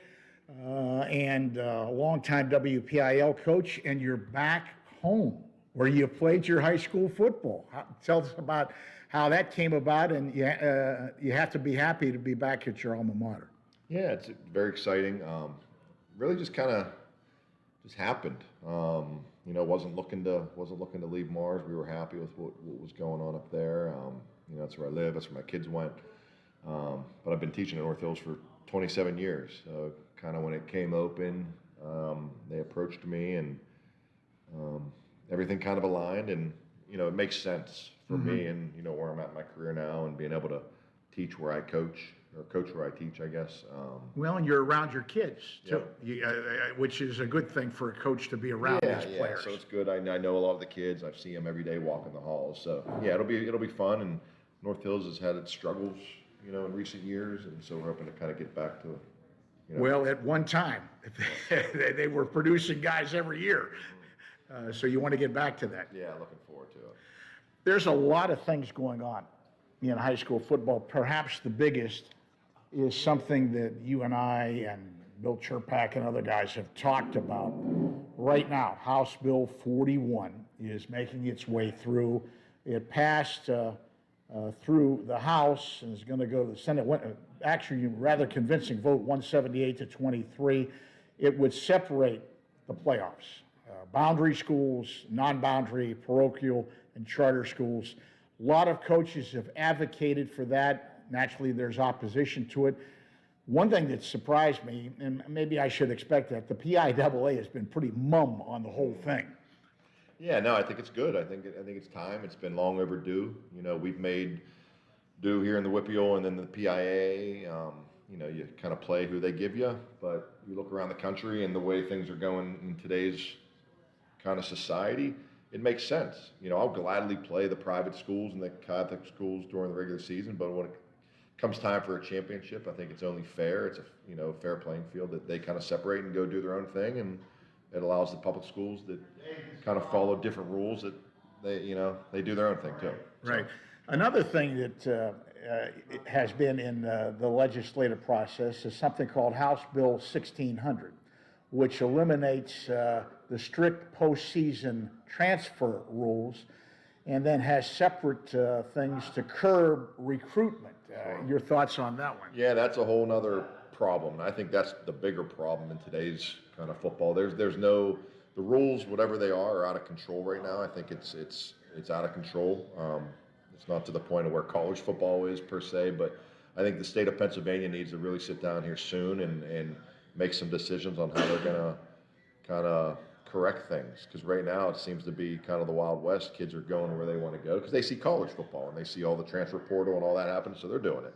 [SPEAKER 4] and longtime WPIL coach, and you're back home where you played your high school football. Tell us about how that came about, and you have to be happy to be back at your alma mater.
[SPEAKER 20] Yeah, it's very exciting. Really just kind of just happened. Wasn't looking to leave Mars. We were happy with what was going on up there. That's where I live. That's where my kids went. But I've been teaching at North Hills for 27 years. So kind of when it came open, they approached me, and everything kind of aligned, and it makes sense for me, and where I'm at in my career now, and being able to teach where I coach, or coach where I teach, I guess.
[SPEAKER 4] Well, and you're around your kids too, which is a good thing for a coach to be around these players.
[SPEAKER 20] So it's good. I know a lot of the kids. I see them every day walking the halls. So yeah, it'll be fun. And North Hills has had its struggles, in recent years, and so we're hoping to kind of get back to.
[SPEAKER 4] Well, at one time, they were producing guys every year. So you want to get back to that.
[SPEAKER 20] Yeah, looking forward to it.
[SPEAKER 4] There's a lot of things going on in high school football. Perhaps the biggest is something that you and I and Bill Cherpak and other guys have talked about. Right now, House Bill 41 is making its way through. It passed through the House and is going to go to the Senate. Actually, rather convincing vote, 178 to 23. It would separate the playoffs. Boundary schools, non-boundary, parochial, and charter schools. A lot of coaches have advocated for that. Naturally, there's opposition to it. One thing that surprised me, and maybe I should expect that, the PIAA has been pretty mum on the whole thing.
[SPEAKER 20] Yeah, no, I think it's good. I think it's time. It's been long overdue. We've made do here in the WPIAL and then the PIA. You kind of play who they give you, but you look around the country and the way things are going in today's kind of society, it makes sense. I'll gladly play the private schools and the Catholic schools during the regular season, but when it comes time for a championship, I think it's only fair. It's a fair playing field that they kind of separate and go do their own thing, and it allows the public schools that kind of follow different rules that they do their own thing too.
[SPEAKER 4] Right. Another thing that has been in the legislative process is something called House Bill 1600, which eliminates the strict postseason transfer rules and then has separate things to curb recruitment. Your thoughts on that one?
[SPEAKER 20] Yeah, that's a whole nother problem. I think that's the bigger problem in today's kind of football. There's no, the rules, whatever they are out of control right now. I think it's out of control. It's not to the point of where college football is per se, but I think the state of Pennsylvania needs to really sit down here soon and make some decisions on how they're going to kind of correct things. Because right now it seems to be kind of the Wild West. Kids are going where they want to go because they see college football and they see all the transfer portal and all that happen, so they're doing it.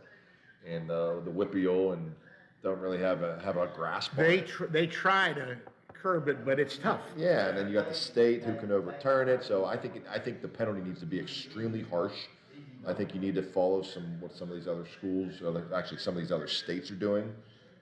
[SPEAKER 20] And the WPIAL and don't really have a grasp on it.
[SPEAKER 4] They try to curb it, but it's tough.
[SPEAKER 20] Yeah, and then you got the state who can overturn it. So I think the penalty needs to be extremely harsh. I think you need to follow what some of these other schools, or actually some of these other states are doing,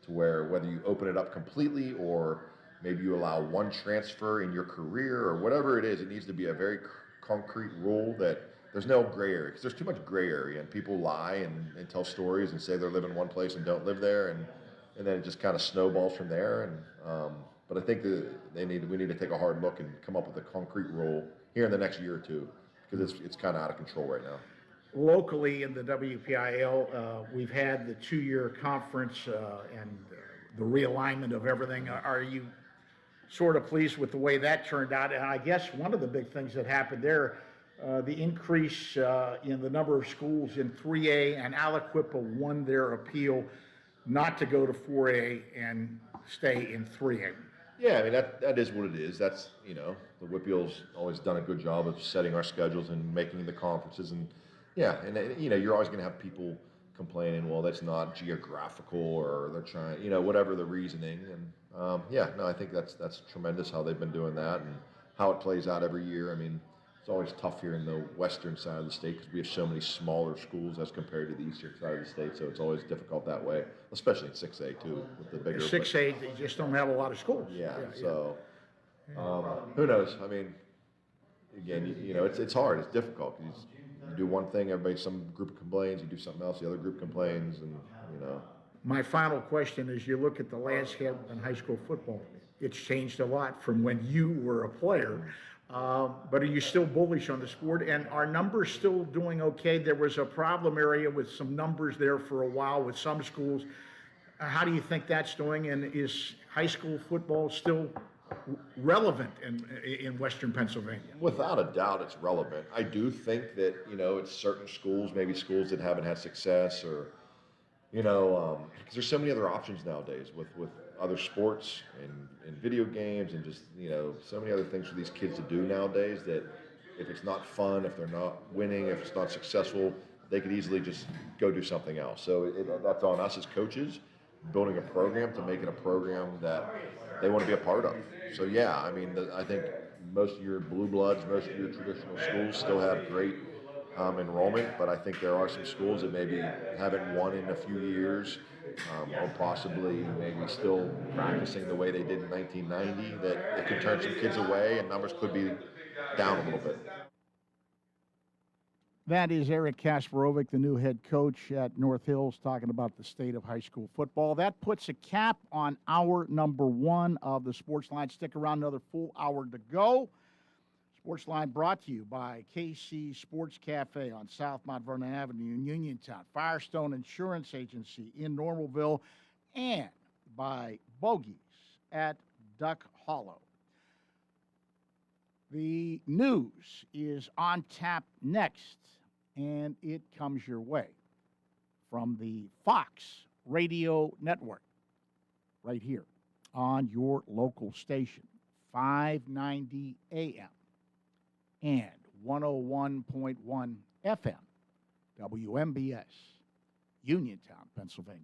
[SPEAKER 20] to where whether you open it up completely or maybe you allow one transfer in your career or whatever it is, it needs to be a very concrete rule that there's no gray area, because there's too much gray area and people lie and tell stories and say they're living one place and don't live there, and then it just kind of snowballs from there. And but I think that we need to take a hard look and come up with a concrete rule here in the next year or two, because it's kind of out of control right now.
[SPEAKER 4] Locally in the WPIL, we've had the 2-year conference and the realignment of everything. Are you sort of pleased with the way that turned out? And I guess one of the big things that happened there, the increase in the number of schools in 3A, and Aliquippa won their appeal not to go to 4A and stay in 3A.
[SPEAKER 20] Yeah, I mean, that is what it is. That's, the Whitbeal's always done a good job of setting our schedules and making the conferences. And yeah, and you're always going to have people complaining, well, that's not geographical, or they're trying, whatever the reasoning. And yeah, no, I think that's tremendous how they've been doing that and how it plays out every year. I mean, it's always tough here in the western side of the state because we have so many smaller schools as compared to the eastern side of the state. So it's always difficult that way, especially in 6A too, with the bigger.
[SPEAKER 4] 6A, they just don't have a lot of schools.
[SPEAKER 20] Yeah, so who knows? I mean, again, it's hard. It's difficult because you do one thing, some group complains. You do something else, the other group complains, and
[SPEAKER 4] My final question is: you look at the landscape in high school football. It's changed a lot from when you were a player. But are you still bullish on the sport? And are numbers still doing okay? There was a problem area with some numbers there for a while with some schools. How do you think that's doing? And is high school football still relevant in Western Pennsylvania?
[SPEAKER 20] Without a doubt, it's relevant. I do think that, it's certain schools, maybe schools that haven't had success, or, because there's so many other options nowadays with other sports and video games and just, so many other things for these kids to do nowadays that if it's not fun, if they're not winning, if it's not successful, they could easily just go do something else. So that's on us as coaches, building a program to make it a program that they want to be a part of. So yeah, I mean, I think most of your blue bloods, most of your traditional schools still have great enrollment, but I think there are some schools that maybe haven't won in a few years, or possibly maybe still practicing the way they did in 1990, that it could turn some kids away and numbers could be down a little bit.
[SPEAKER 4] That is Eric Kasparovic, the new head coach at North Hills, talking about the state of high school football. That puts a cap on hour number 1 of the Sportsline. Stick around, another full hour to go. Sportsline brought to you by KC Sports Cafe on South Mount Vernon Avenue in Uniontown, Firestone Insurance Agency in Normalville, and by Bogies at Duck Hollow. The news is on tap next, and it comes your way from the Fox Radio Network right here on your local station, 590 AM and 101.1 FM, WMBS, Uniontown, Pennsylvania.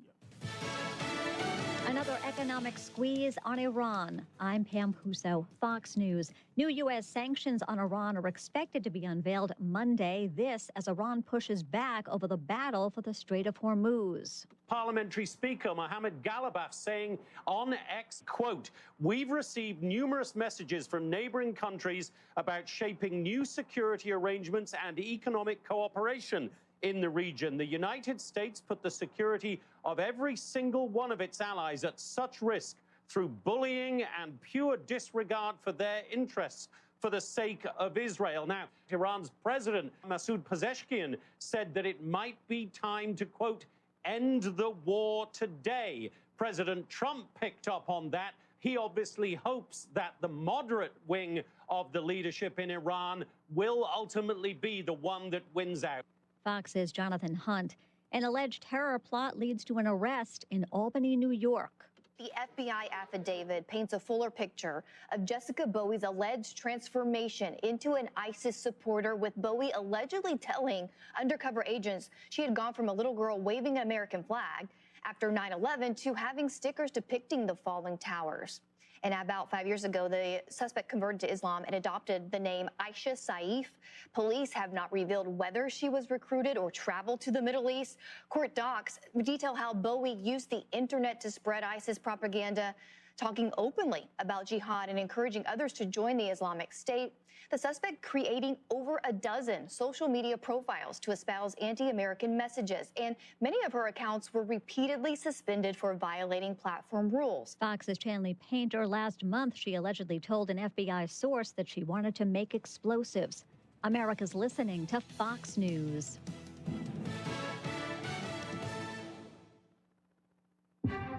[SPEAKER 21] Another economic squeeze on Iran. I'm Pam Huso, Fox News. New U.S. sanctions on Iran are expected to be unveiled Monday. This as Iran pushes back over the battle for the Strait of Hormuz.
[SPEAKER 22] Parliamentary Speaker Mohammed Ghalibaf saying on X, quote, "We've received numerous messages from neighboring countries about shaping new security arrangements and economic cooperation in the region. The United States put the security of every single one of its allies at such risk through bullying and pure disregard for their interests for the sake of Israel." Now, Iran's president, Masoud Pezeshkian, said that it might be time to, quote, "end the war today." President Trump picked up on that. He obviously hopes that the moderate wing of the leadership in Iran will ultimately be the one that wins out.
[SPEAKER 21] Fox's Jonathan Hunt. An alleged terror plot leads to an arrest in Albany, New York.
[SPEAKER 23] The FBI affidavit paints a fuller picture of Jessica Bowie's alleged transformation into an ISIS supporter, with Bowie allegedly telling undercover agents she had gone from a little girl waving an American flag after 9/11 to having stickers depicting the falling towers. And about 5 years ago, the suspect converted to Islam and adopted the name Aisha Saif. Police have not revealed whether she was recruited or traveled to the Middle East. Court docs detail how Bowie used the internet to spread ISIS propaganda, talking openly about jihad and encouraging others to join the Islamic State. The suspect creating over a dozen social media profiles to espouse anti-American messages, and many of her accounts were repeatedly suspended for violating platform rules.
[SPEAKER 21] Fox's Chanley Painter. Last month, she allegedly told an FBI source that she wanted to make explosives. America's listening to Fox News.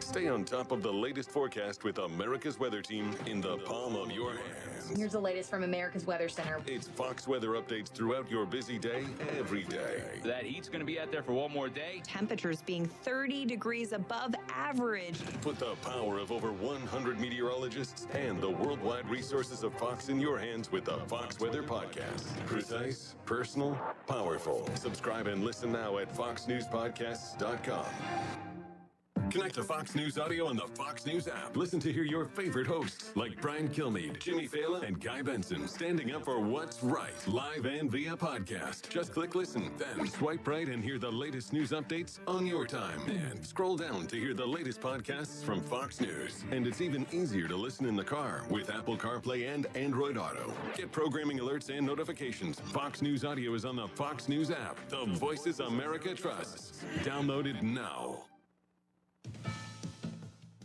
[SPEAKER 1] Stay on top of the latest forecast with America's Weather Team in the palm of your hands.
[SPEAKER 2] Here's the latest from America's Weather Center.
[SPEAKER 1] It's Fox weather updates throughout your busy day, every day.
[SPEAKER 6] That heat's going to be out there for one more day.
[SPEAKER 24] Temperatures being 30 degrees above average.
[SPEAKER 1] Put the power of over 100 meteorologists and the worldwide resources of Fox in your hands with the Fox Weather Podcast. Precise, personal, powerful. Subscribe and listen now at foxnewspodcasts.com. Connect to Fox News Audio on the Fox News app. Listen to hear your favorite hosts like Brian Kilmeade, Jimmy Fallon, and Guy Benson standing up for what's right, live and via podcast. Just click listen, then swipe right and hear the latest news updates on your time. And scroll down to hear the latest podcasts from Fox News. And it's even easier to listen in the car with Apple CarPlay and Android Auto. Get programming alerts and notifications. Fox News Audio is on the Fox News app. The voices America trusts. Download it now.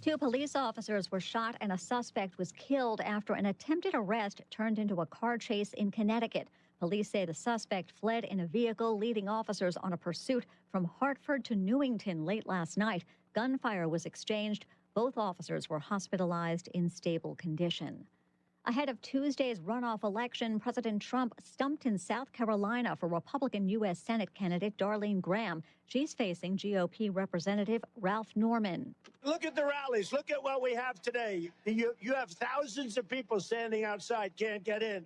[SPEAKER 21] 2 police officers were shot and a suspect was killed after an attempted arrest turned into a car chase in Connecticut. Police say the suspect fled in a vehicle, leading officers on a pursuit from Hartford to Newington late last night. Gunfire was exchanged. Both officers were hospitalized in stable condition. Ahead of Tuesday's runoff election, President Trump stumped in South Carolina for Republican U.S. Senate candidate Darlene Graham. She's facing GOP Representative Ralph Norman.
[SPEAKER 25] Look at the rallies. Look at what we have today. You have thousands of people standing outside, can't get in.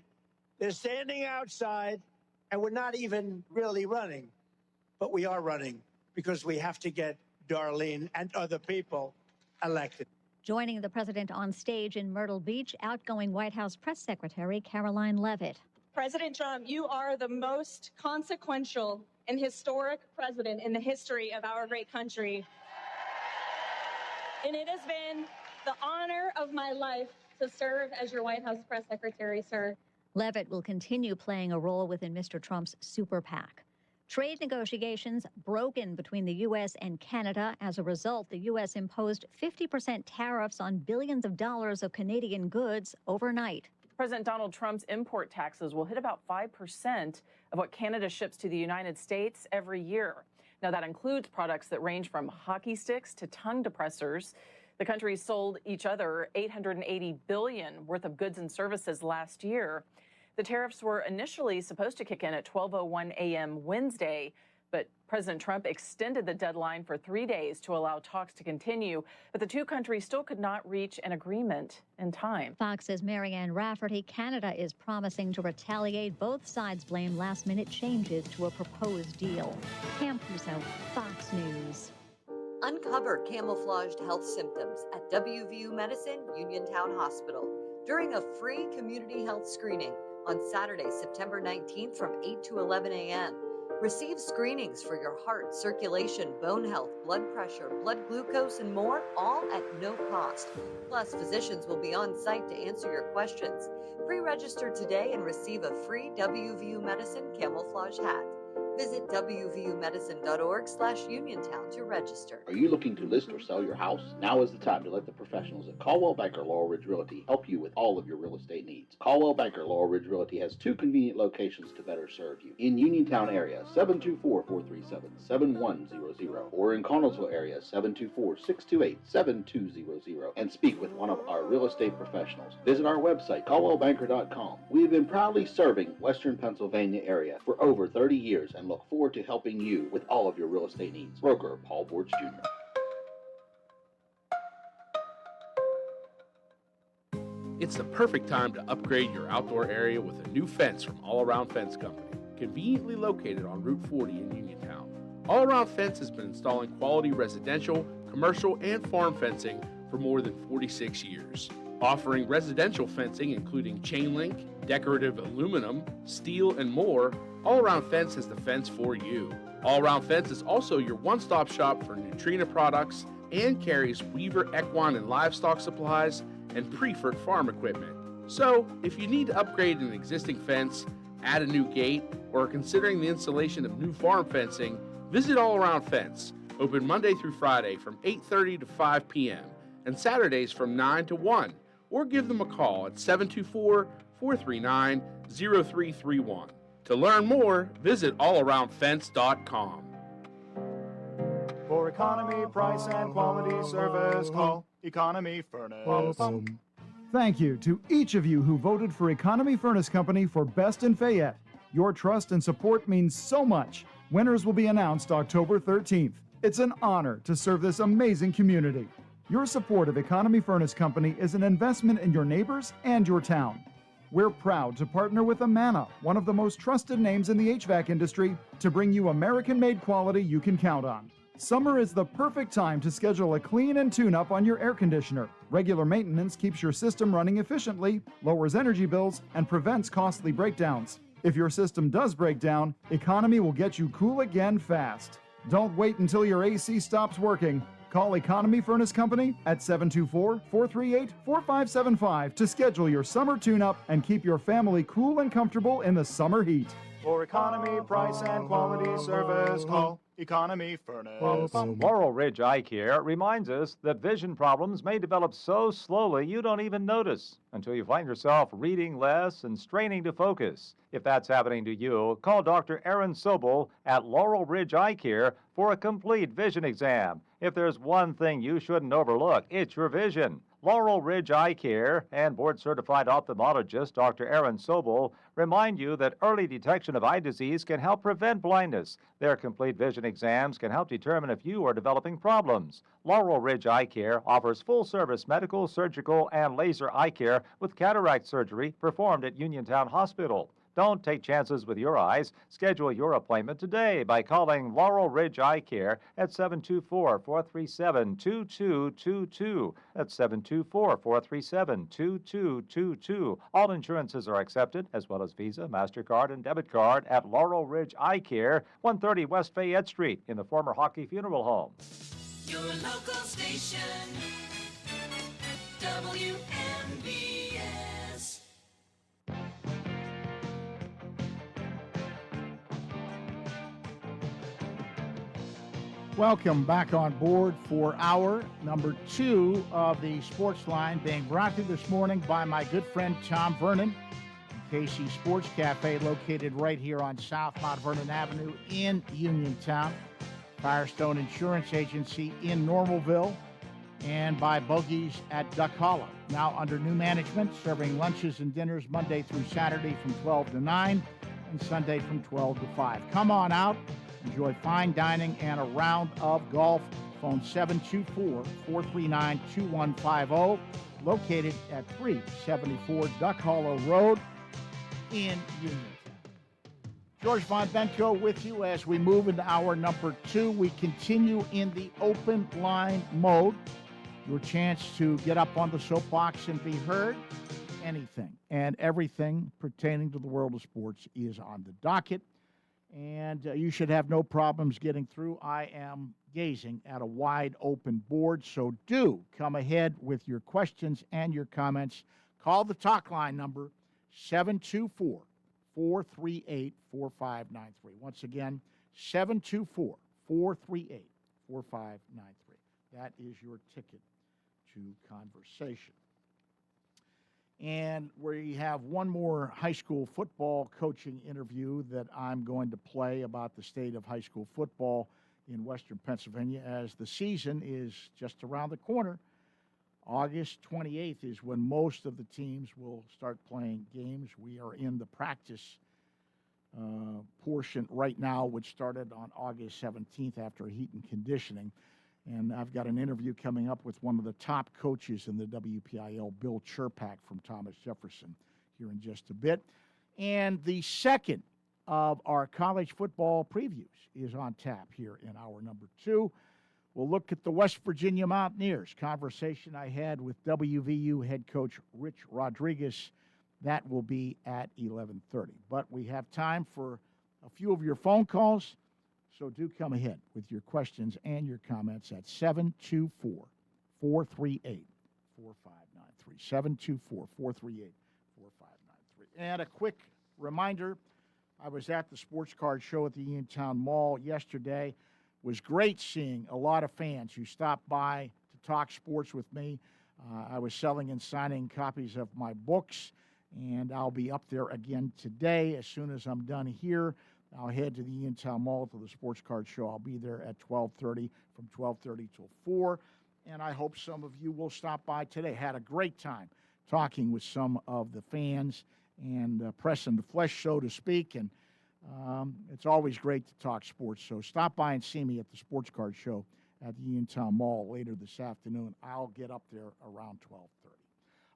[SPEAKER 25] They're standing outside, and we're not even really running. But we are running because we have to get Darlene and other people elected.
[SPEAKER 21] Joining the president on stage in Myrtle Beach, outgoing White House Press Secretary Caroline Leavitt.
[SPEAKER 26] President Trump, you are the most consequential and historic president in the history of our great country. And it has been the honor of my life to serve as your White House Press Secretary, sir.
[SPEAKER 21] Leavitt will continue playing a role within Mr. Trump's super PAC. Trade negotiations broken between the U.S. and Canada. As a result, the U.S. imposed 50% tariffs on billions of dollars of Canadian goods overnight.
[SPEAKER 27] President Donald Trump's import taxes will hit about 5% of what Canada ships to the United States every year. Now, that includes products that range from hockey sticks to tongue depressors. The countries sold each other $880 billion worth of goods and services last year. The tariffs were initially supposed to kick in at 12:01 a.m. Wednesday, but President Trump extended the deadline for 3 days to allow talks to continue. But the two countries still could not reach an agreement in time.
[SPEAKER 21] Fox's Marianne Rafferty. Canada is promising to retaliate. Both sides blame last-minute changes to a proposed deal. Pam Puso, Fox News.
[SPEAKER 28] Uncover camouflaged health symptoms at WVU Medicine Uniontown Hospital during a free community health screening on Saturday, September 19th from 8 to 11 a.m. Receive screenings for your heart, circulation, bone health, blood pressure, blood glucose, and more, all at no cost. Plus, physicians will be on site to answer your questions. Pre-register today and receive a free WVU Medicine camouflage hat. Visit wvumedicine.org/Uniontown to register.
[SPEAKER 29] Are you looking to list or sell your house? Now is the time to let the professionals at Caldwell Banker Laurel Ridge Realty help you with all of your real estate needs. Caldwell Banker Laurel Ridge Realty has 2 convenient locations to better serve you. In Uniontown area, 724-437-7100, or in Connellsville area, 724-628-7200, and speak with one of our real estate professionals. Visit our website, caldwellbanker.com. We have been proudly serving Western Pennsylvania area for over 30 years and look forward to helping you with all of your real estate needs. Broker Paul Borge Jr.
[SPEAKER 11] It's the perfect time to upgrade your outdoor area with a new fence from All Around Fence Company, conveniently located on Route 40 in Uniontown. All Around Fence has been installing quality residential, commercial, and farm fencing for more than 46 years. Offering residential fencing including chain link, decorative aluminum, steel, and more, All Around Fence has the fence for you. All Around Fence is also your one-stop shop for Neutrina products and carries Weaver equine and livestock supplies and Preferred farm equipment. So, if you need to upgrade an existing fence, add a new gate, or are considering the installation of new farm fencing, visit All Around Fence, open Monday through Friday from 8:30 to 5 p.m. and Saturdays from 9 to 1, or give them a call at 724-439-0331. To learn more, visit allaroundfence.com.
[SPEAKER 30] For
[SPEAKER 18] economy, price, and quality service, call Economy Furnace.
[SPEAKER 3] Thank you to each of you who voted for Economy Furnace Company for Best in Fayette. Your trust and support means so much. Winners will be announced October 13th. It's an honor to serve this amazing community. Your support of Economy Furnace Company is an investment in your neighbors and your town. We're proud to partner with Amana, one of the most trusted names in the HVAC industry, to bring you American-made quality you can count on. Summer is the perfect time to schedule a clean and tune-up on your air conditioner. Regular maintenance keeps your system running efficiently, lowers energy bills, and prevents costly breakdowns. If your system does break down, Economy will get you cool again fast. Don't wait until your AC stops working. Call Economy Furnace Company at 724-438-4575 to schedule your summer tune-up and keep your family cool and comfortable in the summer heat.
[SPEAKER 18] For economy, price, and quality service, call Economy Furnace.
[SPEAKER 5] Laurel Ridge Eye Care reminds us that vision problems may develop so slowly you don't even notice until you find yourself reading less and straining to focus. If that's happening to you, call Dr. Aaron Sobel at Laurel Ridge Eye Care for a complete vision exam. If there's one thing you shouldn't overlook, it's your vision. Laurel Ridge Eye Care and board-certified ophthalmologist Dr. Aaron Sobel remind you that early detection of eye disease can help prevent blindness. Their complete vision exams can help determine if you are developing problems. Laurel Ridge Eye Care offers full-service medical, surgical, and laser eye care with cataract surgery performed at Uniontown Hospital. Don't take chances with your eyes. Schedule your appointment today by calling Laurel Ridge Eye Care at 724-437-2222. That's 724-437-2222. All insurances are accepted, as well as Visa, MasterCard, and debit card at Laurel Ridge Eye Care, 130 West Fayette Street in the former Hockey Funeral Home.
[SPEAKER 7] Your local station, WMBS.
[SPEAKER 4] Welcome back on board for hour number 2 of the Sportsline, being brought to you this morning by my good friend Tom Vernon, KC Sports Cafe, located right here on South Mount Vernon Avenue in Uniontown, Firestone Insurance Agency in Normalville, and by Bogies at Duck Hollow. Now under new management, serving lunches and dinners Monday through Saturday from 12 to 9 and Sunday from 12 to 5. Come on out. Enjoy fine dining and a round of golf. Phone 724-439-2150. Located at 374 Duck Hollow Road in Uniontown. George Von Benko with you as we move into hour number 2. We continue in the open line mode. Your chance to get up on the soapbox and be heard. Anything and everything pertaining to the world of sports is on the docket. And you should have no problems getting through. I am gazing at a wide open board, so do come ahead with your questions and your comments. Call the talk line number 724-438-4593. Once again, 724-438-4593. That is your ticket to conversation. And we have one more high school football coaching interview that I'm going to play about the state of high school football in Western Pennsylvania, as the season is just around the corner. August 28th is when most of the teams will start playing games. We are in the practice portion right now, which started on August 17th after heat and conditioning. And I've got an interview coming up with one of the top coaches in the WPIL, Bill Cherpak from Thomas Jefferson, here in just a bit. And the second of our college football previews is on tap here in hour number 2. We'll look at the West Virginia Mountaineers. Conversation I had with WVU head coach Rich Rodriguez. That will be at 11:30. But we have time for a few of your phone calls. So do come ahead with your questions and your comments at 724-438-4593. 724-438-4593. And a quick reminder, I was at the sports card show at the Uniontown Mall yesterday. It was great seeing a lot of fans who stopped by to talk sports with me. I was selling and signing copies of my books, and I'll be up there again today as soon as I'm done here. I'll head to the Uniontown Mall to the Sports Card Show. I'll be there at 12:30, from 12:30 till 4, and I hope some of you will stop by today. Had a great time talking with some of the fans and pressing the flesh, so to speak, and it's always great to talk sports. So stop by and see me at the Sports Card Show at the Uniontown Mall later this afternoon. I'll get up there around 12:30.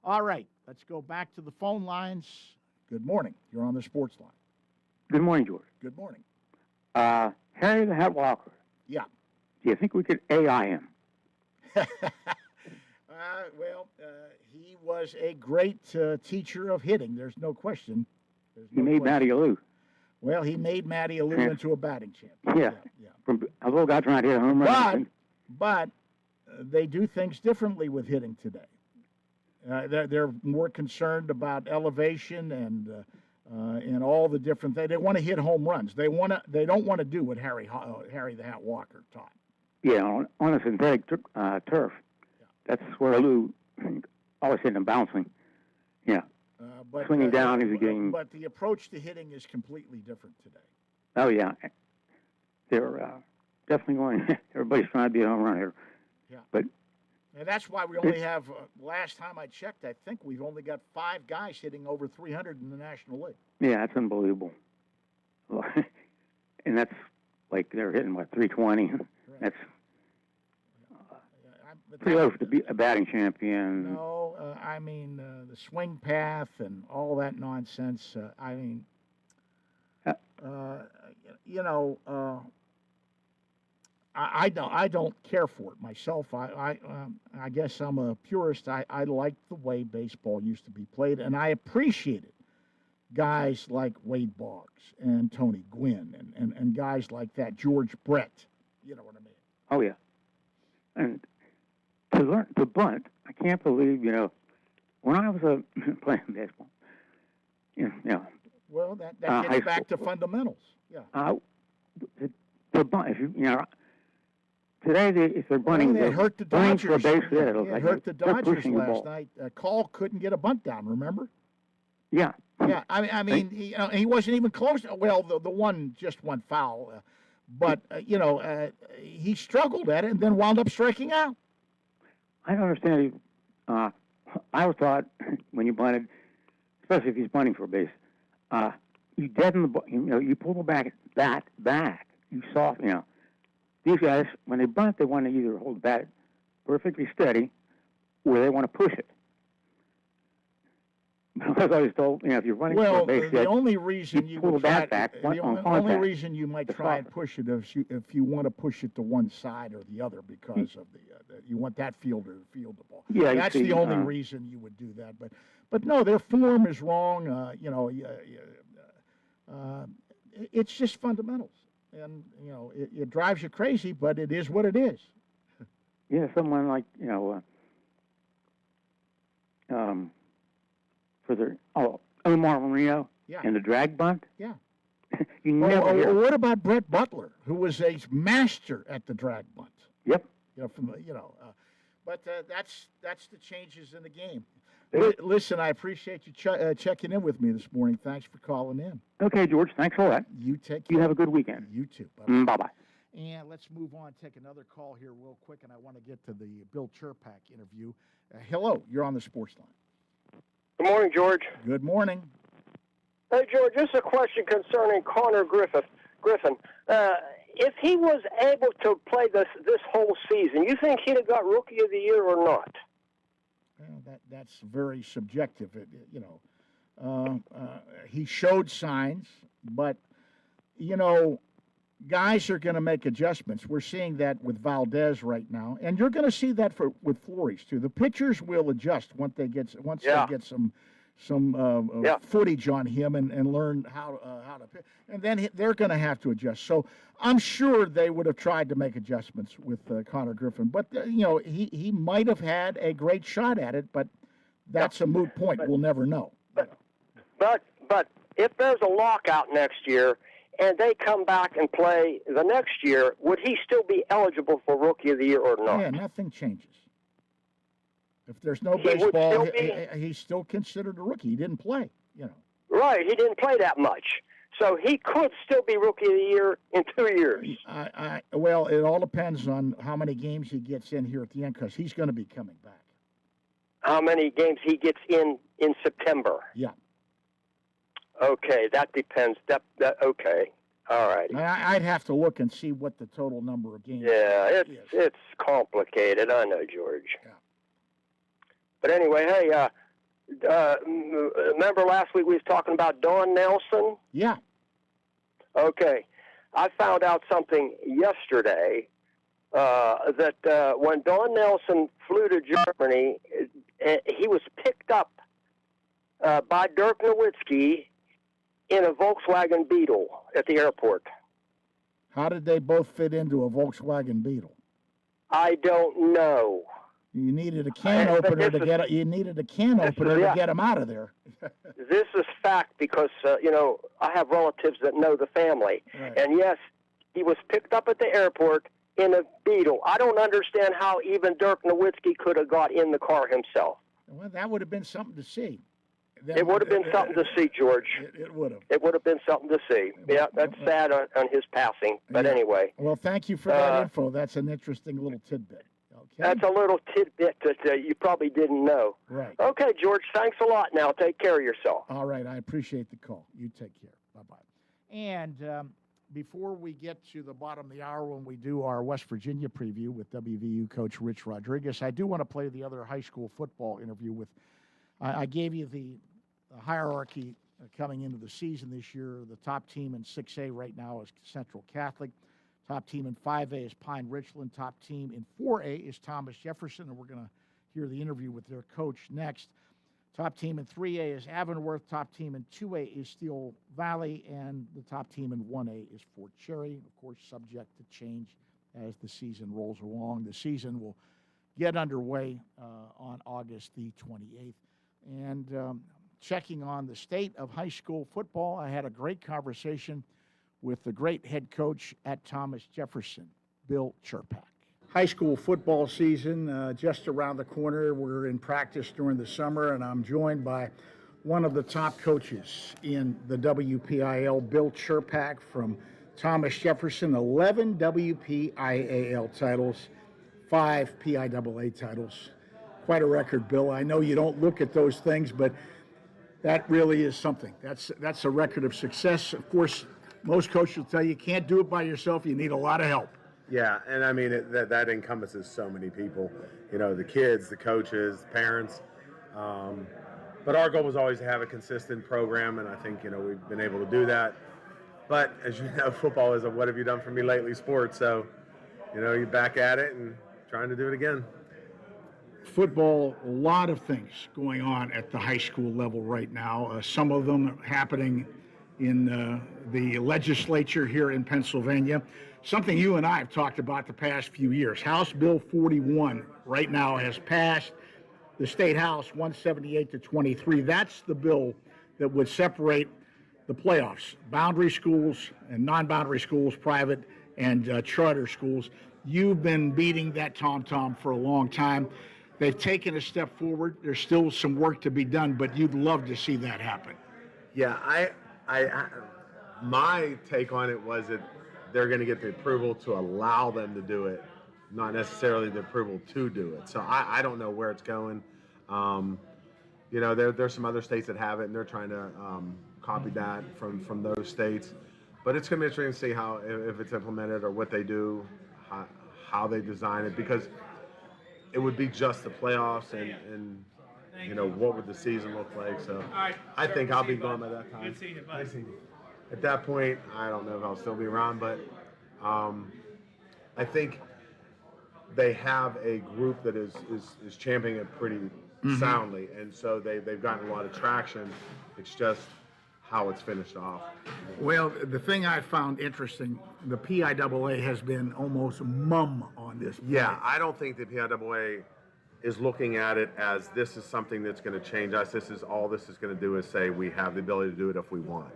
[SPEAKER 4] All right, let's go back to the phone lines. Good morning. You're on the Sports Line.
[SPEAKER 8] Good morning, George.
[SPEAKER 4] Good morning.
[SPEAKER 8] Harry the Hat Walker.
[SPEAKER 4] Yeah.
[SPEAKER 8] Do you think we could AI him?
[SPEAKER 4] He was a great teacher of hitting. There's no question.
[SPEAKER 8] He made Matty Alou.
[SPEAKER 4] Well, he made Matty Alou into a batting champ.
[SPEAKER 8] Yeah. From a little guy trying to hit a home run.
[SPEAKER 4] But they do things differently with hitting today. They're more concerned about elevation and all the different things. They want to hit home runs. They don't want to do what Harry the Hat Walker taught.
[SPEAKER 8] Yeah, on a synthetic turf. Yeah. That's where Alou always hitting and bouncing. Yeah. Swinging down as getting.
[SPEAKER 4] But the approach to hitting is completely different today.
[SPEAKER 8] Oh yeah, they're definitely going. Everybody's trying to be a home run hitter.
[SPEAKER 4] Yeah.
[SPEAKER 8] But.
[SPEAKER 4] And that's why we only have, last time I checked, I think we've only got 5 guys hitting over 300 in the National League.
[SPEAKER 8] Yeah, that's unbelievable. And that's like they're hitting, 320? Right. That's pretty low to be a batting champion.
[SPEAKER 4] No, the swing path and all that nonsense. I don't care for it myself. I guess I'm a purist. I like the way baseball used to be played, and I appreciated guys like Wade Boggs and Tony Gwynn and guys like that, George Brett. You know what I mean?
[SPEAKER 8] Oh yeah. And to learn to bunt, I can't believe when I was playing baseball.
[SPEAKER 4] Well, that gets back to fundamentals. Yeah.
[SPEAKER 8] The bunt, today, if they're bunting,
[SPEAKER 4] they hurt the Dodgers.
[SPEAKER 8] For a base hit.
[SPEAKER 4] It hurt the Dodgers last night. Call couldn't get a bunt down. Remember?
[SPEAKER 8] Yeah.
[SPEAKER 4] Yeah. He wasn't even close. Well, the one just went foul, but he struggled at it and then wound up striking out.
[SPEAKER 8] I don't understand. I always thought when you bunted, especially if he's bunting for a base, you deaden the ball. You pull the bat back. You soften. These guys, when they bunt, they want to either hold the bat perfectly steady, or they want to push it. As I was told, if you're running for a base hit,
[SPEAKER 4] the only reason you
[SPEAKER 8] pull the bat back.
[SPEAKER 4] The only reason you might try and push it is if you want to push it to one side or the other because of you want that fielder to field the ball.
[SPEAKER 8] Yeah,
[SPEAKER 4] that's the only reason you would do that. But no, their form is wrong. It's just fundamentals. And, it drives you crazy, but it is what it is.
[SPEAKER 8] Yeah, someone like, for the, Omar Marino and the drag bunt.
[SPEAKER 4] Yeah.
[SPEAKER 8] You never hear.
[SPEAKER 4] What about Brett Butler, who was a master at the drag bunt?
[SPEAKER 8] Yep.
[SPEAKER 4] But that's the changes in the game. Listen, I appreciate you checking in with me this morning. Thanks for calling in.
[SPEAKER 8] Okay, George. Thanks a lot.
[SPEAKER 4] You take care.
[SPEAKER 8] You have a good weekend.
[SPEAKER 4] You too.
[SPEAKER 8] Bye-bye.
[SPEAKER 4] And let's move on. Take another call here real quick, and I want to get to the Bill Chirpak interview. Hello. You're on the Sports Line.
[SPEAKER 9] Good morning, George.
[SPEAKER 4] Good morning.
[SPEAKER 9] Hey, George, this is a question concerning Connor Griffin. If he was able to play this whole season, you think he'd have got Rookie of the Year or not?
[SPEAKER 4] Well, that's very subjective. He showed signs, but, guys are going to make adjustments. We're seeing that with Valdez right now, and you're going to see that with Flores too. The pitchers will adjust once they get some footage on him and learn how to pitch, and then they're going to have to adjust. So I'm sure they would have tried to make adjustments with Connor Griffin, but he might have had a great shot at it, but that's a moot point. We'll never know.
[SPEAKER 9] But if there's a lockout next year and they come back and play the next year, would he still be eligible for Rookie of the Year or not?
[SPEAKER 4] Yeah, nothing changes. If there's no baseball, he's still considered a rookie. He didn't play,
[SPEAKER 9] Right, he didn't play that much. So he could still be Rookie of the Year in 2 years.
[SPEAKER 4] Well, it all depends on how many games he gets in here at the end, because he's going to be coming back.
[SPEAKER 9] How many games he gets in September?
[SPEAKER 4] Yeah.
[SPEAKER 9] Okay, that depends. Okay, all right.
[SPEAKER 4] I'd have to look and see what the total number of games.
[SPEAKER 9] Yeah, it's complicated. I know, George. Yeah. But anyway, hey, remember last week we was talking about Don Nelson?
[SPEAKER 4] Yeah.
[SPEAKER 9] Okay, I found out something yesterday that when Don Nelson flew to Germany, he was picked up by Dirk Nowitzki in a Volkswagen Beetle at the airport.
[SPEAKER 4] How did they both fit into a Volkswagen Beetle?
[SPEAKER 9] I don't know.
[SPEAKER 4] You needed a can opener to get. You needed a can opener to get him out of there.
[SPEAKER 9] This is fact because I have relatives that know the family, and yes, he was picked up at the airport in a Beetle. I don't understand how even Dirk Nowitzki could have got in the car himself.
[SPEAKER 4] Well, that would have been something to see.
[SPEAKER 9] It would have been something to see, George.
[SPEAKER 4] It would have.
[SPEAKER 9] It would have been something to see. Yeah, that's sad on his passing. But anyway.
[SPEAKER 4] Well, thank you for that info. That's an interesting little tidbit. Okay.
[SPEAKER 9] That's a little tidbit that you probably didn't know.
[SPEAKER 4] Right.
[SPEAKER 9] Okay, George, thanks a lot now. Take care of yourself.
[SPEAKER 4] All right. I appreciate the call. You take care. Bye-bye. And before we get to the bottom of the hour when we do our West Virginia preview with WVU coach Rich Rodriguez, I do want to play the other high school football interview with I gave you the hierarchy coming into the season this year. The top team in 6A right now is Central Catholic. Top team in 5A is Pine Richland. Top team in 4A is Thomas Jefferson, and we're going to hear the interview with their coach next. Top team in 3A is Avonworth. Top team in 2A is Steel Valley, and the top team in 1A is Fort Cherry. Of course, subject to change as the season rolls along. The season will get underway on August the 28th. And checking on the state of high school football, I had a great conversation with the great head coach at Thomas Jefferson, Bill Cherpak. High school football season just around the corner. We're in practice during the summer, and I'm joined by one of the top coaches in the WPIAL, Bill Cherpak from Thomas Jefferson. 11 WPIAL titles, 5 PIAA titles. Quite a record, Bill. I know you don't look at those things, but that really is something. That's a record of success. Of course, most coaches will tell you can't do it by yourself. You need a lot of help.
[SPEAKER 10] Yeah, and I mean, that encompasses so many people. The kids, the coaches, parents. But our goal was always to have a consistent program, and I think, we've been able to do that. But as you know, football is a what have you done for me lately sport. So, you're back at it and trying to do it again.
[SPEAKER 4] Football, a lot of things going on at the high school level right now. Some of them happening in the legislature here in Pennsylvania. Something you and I have talked about the past few years. House Bill 41 right now has passed the State House 178-23. That's the bill that would separate the playoffs, boundary schools and non-boundary schools, private and charter schools. You've been beating that tom-tom for a long time. They've taken a step forward. There's still some work to be done, but you'd love to see that happen.
[SPEAKER 10] Yeah, my take on it was that they're going to get the approval to allow them to do it, not necessarily the approval to do it. So I don't know where it's going. There's some other states that have it, and they're trying to copy that from those states. But it's going to be interesting to see how, if it's implemented or what they do, how they design it, because it would be just the playoffs and what would the season look like. So I think I'll be gone by that time. Good seeing you. At that point, I don't know if I'll still be around, but I think they have a group that is championing it pretty soundly, and so they've gotten a lot of traction. It's just how it's finished off.
[SPEAKER 4] Well, the thing I found interesting, the PIAA has been almost mum on this.
[SPEAKER 10] Yeah, I don't think the PIAA is looking at it as this is something that's going to change us. This is all this is going to do is say we have the ability to do it if we want.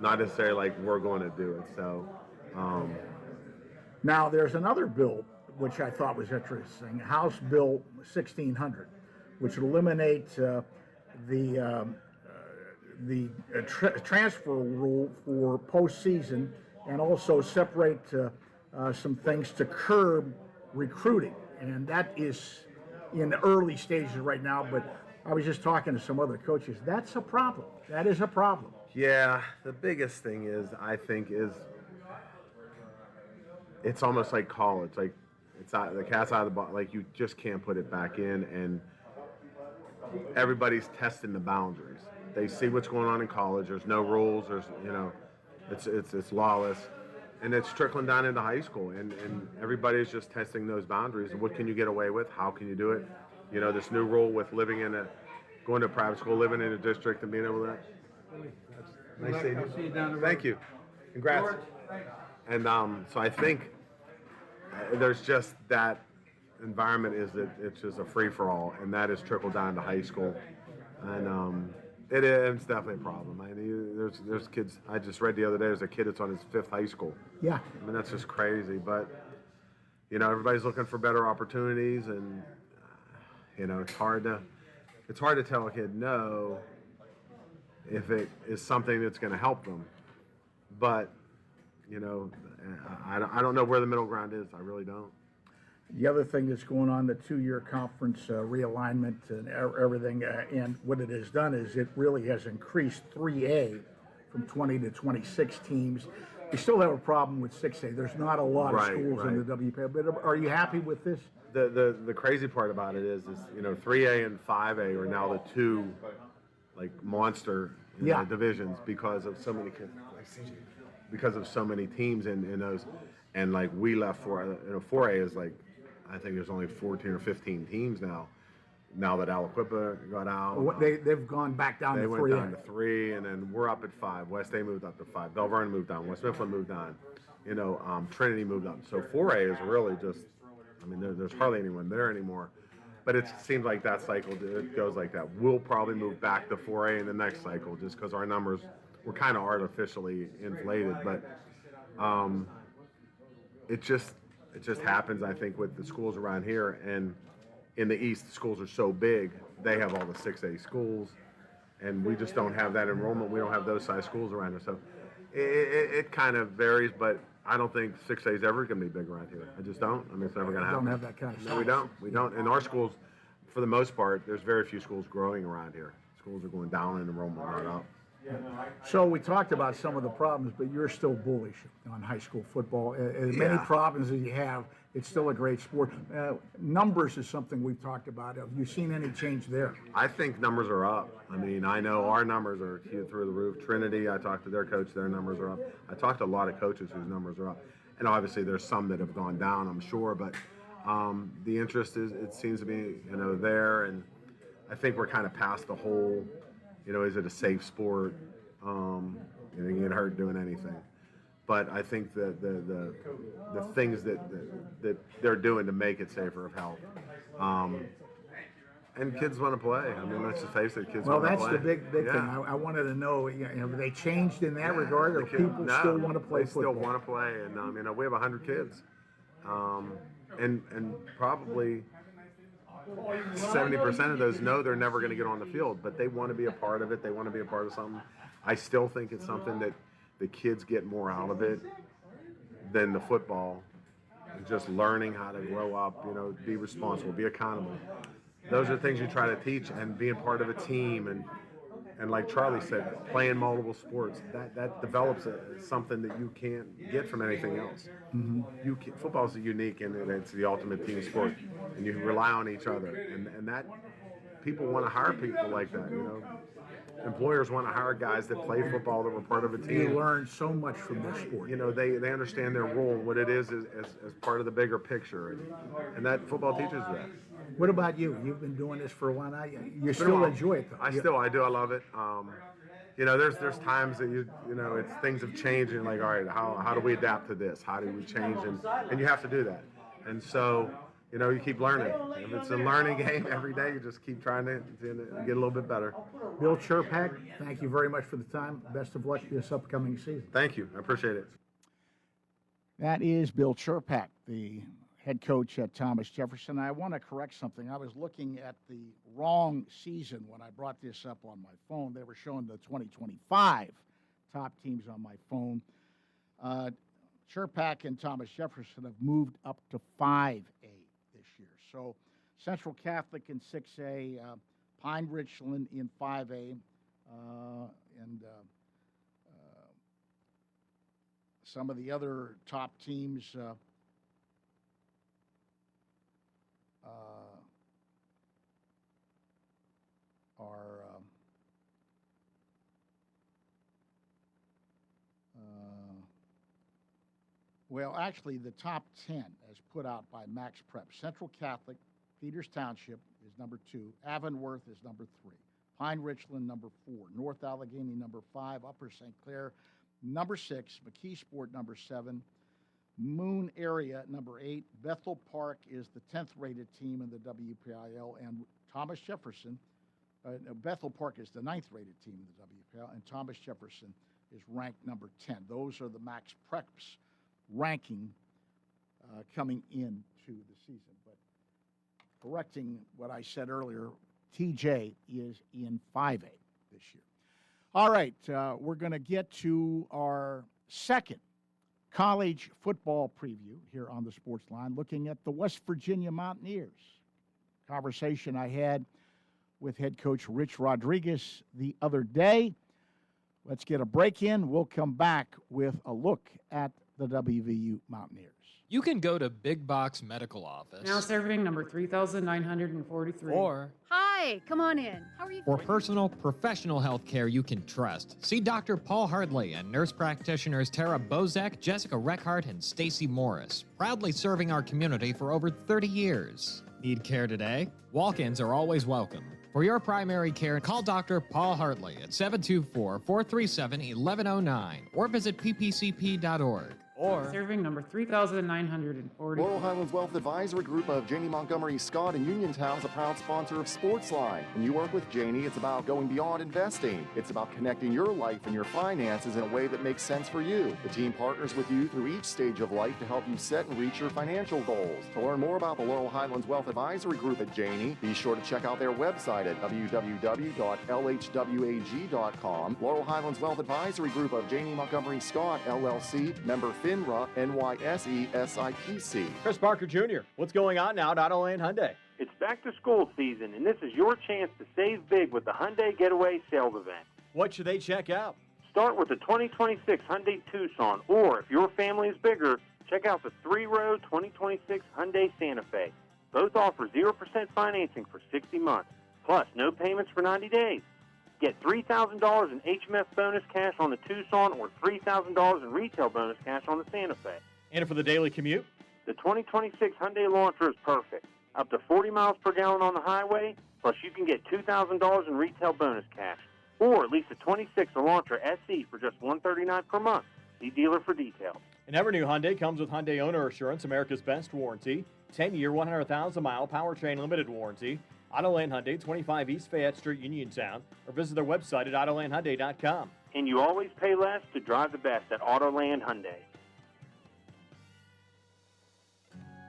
[SPEAKER 10] Not necessarily like we're going to do it. So
[SPEAKER 4] now there's another bill which I thought was interesting, House Bill 1600, which would eliminate the transfer rule for postseason, and also separate some things to curb recruiting. And that is in the early stages right now, but I was just talking to some other coaches. That's a problem. That is a problem.
[SPEAKER 10] Yeah, the biggest thing is, I think, is it's almost like college. Like, it's out, the cat's out of the box. Like, you just can't put it back in, and everybody's testing the boundaries. They see what's going on in college. There's no rules. There's, it's lawless, and it's trickling down into high school. And everybody's just testing those boundaries. What can you get away with? How can you do it? This new rule with going to a private school, living in a district, and being able to. Nice seeing you. See you down the road. Thank you. Congrats. George. And so I think there's just that environment is that it's just a free-for-all, and that is trickled down to high school. And it's definitely a problem. I mean, there's kids. I just read the other day. There's a kid that's on his 5th high school.
[SPEAKER 4] Yeah.
[SPEAKER 10] I mean, that's just crazy. But everybody's looking for better opportunities, and it's hard to tell a kid no if it is something that's going to help them. But I don't know where the middle ground is. I really don't.
[SPEAKER 4] The other thing that's going on, the 2-year conference realignment and everything, and what it has done is it really has increased 3A from 20 to 26 teams. We still have a problem with 6A. There's not a lot of schools in the WPA. But are you happy with this?
[SPEAKER 10] The crazy part about it is 3A and 5A are now the two monster divisions because of so many teams in those, and we left for 4A is I think there's only 14 or 15 teams now. Now that Aliquippa got out,
[SPEAKER 4] they've gone back down to 3.
[SPEAKER 10] They went down to 3, and then we're up at 5. West A moved up to 5. Bell Vernon moved down. West Mifflin moved down. Trinity moved up. So 4A is really just, there's hardly anyone there anymore. But it seems like that cycle, it goes like that. We'll probably move back to 4A in the next cycle just because our numbers were kind of artificially inflated. But it just happens, I think, with the schools around here. And in the East, the schools are so big, they have all the 6A schools, and we just don't have that enrollment. We don't have those size schools around here. So it kind of varies, but I don't think 6A is ever going to be big around here. I just don't. It's never going to happen.
[SPEAKER 4] Don't have that kind of size.
[SPEAKER 10] No, we don't. We don't. In our schools, for the most part, there's very few schools growing around here. Schools are going down in enrollment, not up.
[SPEAKER 4] So we talked about some of the problems, but you're still bullish on high school football. As many problems as you have, it's still a great sport. Numbers is something we've talked about. Have you seen any change there?
[SPEAKER 10] I think numbers are up. I know our numbers are through the roof. Trinity, I talked to their coach, their numbers are up. I talked to a lot of coaches whose numbers are up. And obviously there's some that have gone down, I'm sure, but the interest it seems to be, there. And I think we're kind of past the whole, is it a safe sport? You get hurt doing anything. But I think the things that they're doing to make it safer have helped. And kids want to play. Let's just face it, kids want to play.
[SPEAKER 4] Well, that's the big thing. I wanted to know, have they changed in that regard, or people still want to play football?
[SPEAKER 10] They still want to play, and we have 100 kids. And probably 70% of those know they're never going to get on the field, but they want to be a part of it. They want to be a part of something. I still think it's something that the kids get more out of it than the football. Just learning how to grow up, be responsible, be accountable. Those are things you try to teach, and being part of a team, and like Charlie said, playing multiple sports. That develops something that you can't get from anything else.
[SPEAKER 4] Mm-hmm.
[SPEAKER 10] Football is unique, and it's the ultimate team sport, and you rely on each other, and that people want to hire people like that. Employers want to hire guys that play football, that were part of a team.
[SPEAKER 4] You learn so much from this sport.
[SPEAKER 10] They understand their role and what it is as part of the bigger picture, and that football teaches that.
[SPEAKER 4] What about you? You've been doing this for a while now. You still enjoy it, though.
[SPEAKER 10] I do. I love it. There's times that it's things have changed, and all right, how do we adapt to this? How do we change? And you have to do that. And so, you keep learning. If it's a learning game every day, you just keep trying to get a little bit better.
[SPEAKER 4] Bill Cherpak, thank you very much for the time. Best of luck this upcoming season.
[SPEAKER 10] Thank you. I appreciate it.
[SPEAKER 4] That is Bill Cherpak, the head coach at Thomas Jefferson. I want to correct something. I was looking at the wrong season when I brought this up on my phone. They were showing the 2025 top teams on my phone. Sherpack and Thomas Jefferson have moved up to 5A this year. So Central Catholic in 6A, Pine Richland in 5A, and some of the other top teams are well, actually, the top 10 as put out by Max Prep. Central Catholic, Peters Township is number 2. Avonworth is number 3. Pine Richland, number 4. North Allegheny, number 5. Upper St. Clair, number 6. McKeesport, number 7. Moon Area, number 8. Bethel Park is the 10th rated team in the WPIL. And Thomas Jefferson, Bethel Park is the 9th rated team in the WPIL. And Thomas Jefferson is ranked number 10. Those are the Max Preps ranking coming into the season. But correcting what I said earlier, TJ is in 5A this year. All right, we're going to get to our second college football preview here on the Sportsline, looking at the West Virginia Mountaineers. Conversation I had with head coach Rich Rodriguez the other day. Let's get a break in. We'll come back with a look at the WVU Mountaineers.
[SPEAKER 12] You can go to Big Box Medical Office.
[SPEAKER 13] Now serving number 3,943.
[SPEAKER 12] Or
[SPEAKER 14] hi, come on in. How are you?
[SPEAKER 12] For personal, professional health care you can trust, see Dr. Paul Hardley and nurse practitioners Tara Bozek, Jessica Reckhart, and Stacy Morris, proudly serving our community for over 30 years. Need care today? Walk-ins are always welcome. For your primary care, call Dr. Paul Hartley at 724-437-1109 or visit ppcp.org.
[SPEAKER 13] Or serving number 3,940.
[SPEAKER 18] Laurel Highlands Wealth Advisory Group of Janie Montgomery Scott in Uniontown is a proud sponsor of Sportsline. When you work with Janie, it's about going beyond investing. It's about connecting your life and your finances in a way that makes sense for you. The team partners with you through each stage of life to help you set and reach your financial goals. To learn more about the Laurel Highlands Wealth Advisory Group at Janie, be sure to check out their website at www.lhwag.com. Laurel Highlands Wealth Advisory Group of Janie Montgomery Scott, LLC, member FINRA, NYSE, SIPC.
[SPEAKER 15] Chris Parker Jr., what's going on now at Auto Land Hyundai?
[SPEAKER 16] It's back to school season, and this is your chance to save big with the Hyundai Getaway Sales Event.
[SPEAKER 15] What should they check out?
[SPEAKER 16] Start with the 2026 Hyundai Tucson, or if your family is bigger, check out the 3-row 2026 Hyundai Santa Fe. Both offer 0% financing for 60 months, plus no payments for 90 days. Get $3,000 in HMF bonus cash on the Tucson or $3,000 in retail bonus cash on the Santa Fe.
[SPEAKER 15] And for the daily commute?
[SPEAKER 16] The 2026 Hyundai Elantra is perfect. Up to 40 miles per gallon on the highway, plus you can get $2,000 in retail bonus cash. Or at least a 26 Elantra SE for just $139 per month. See dealer for details.
[SPEAKER 15] And every new Hyundai comes with Hyundai Owner Assurance, America's best warranty, 10-year, 100,000-mile powertrain limited warranty, Autoland Hyundai, 25 East Fayette Street, Uniontown, or visit their website at autolandhyundai.com.
[SPEAKER 16] And you always pay less to drive the best at Autoland Hyundai.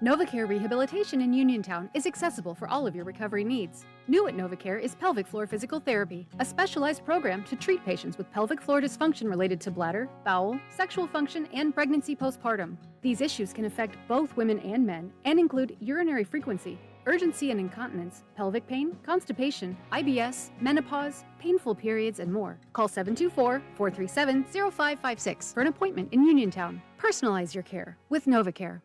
[SPEAKER 17] NovaCare Rehabilitation in Uniontown is accessible for all of your recovery needs. New at NovaCare is pelvic floor physical therapy, a specialized program to treat patients with pelvic floor dysfunction related to bladder, bowel, sexual function, and pregnancy postpartum. These issues can affect both women and men and include urinary frequency, urgency and incontinence, pelvic pain, constipation, IBS, menopause, painful periods, and more. Call 724-437-0556 for an appointment in Uniontown. Personalize your care with NovaCare.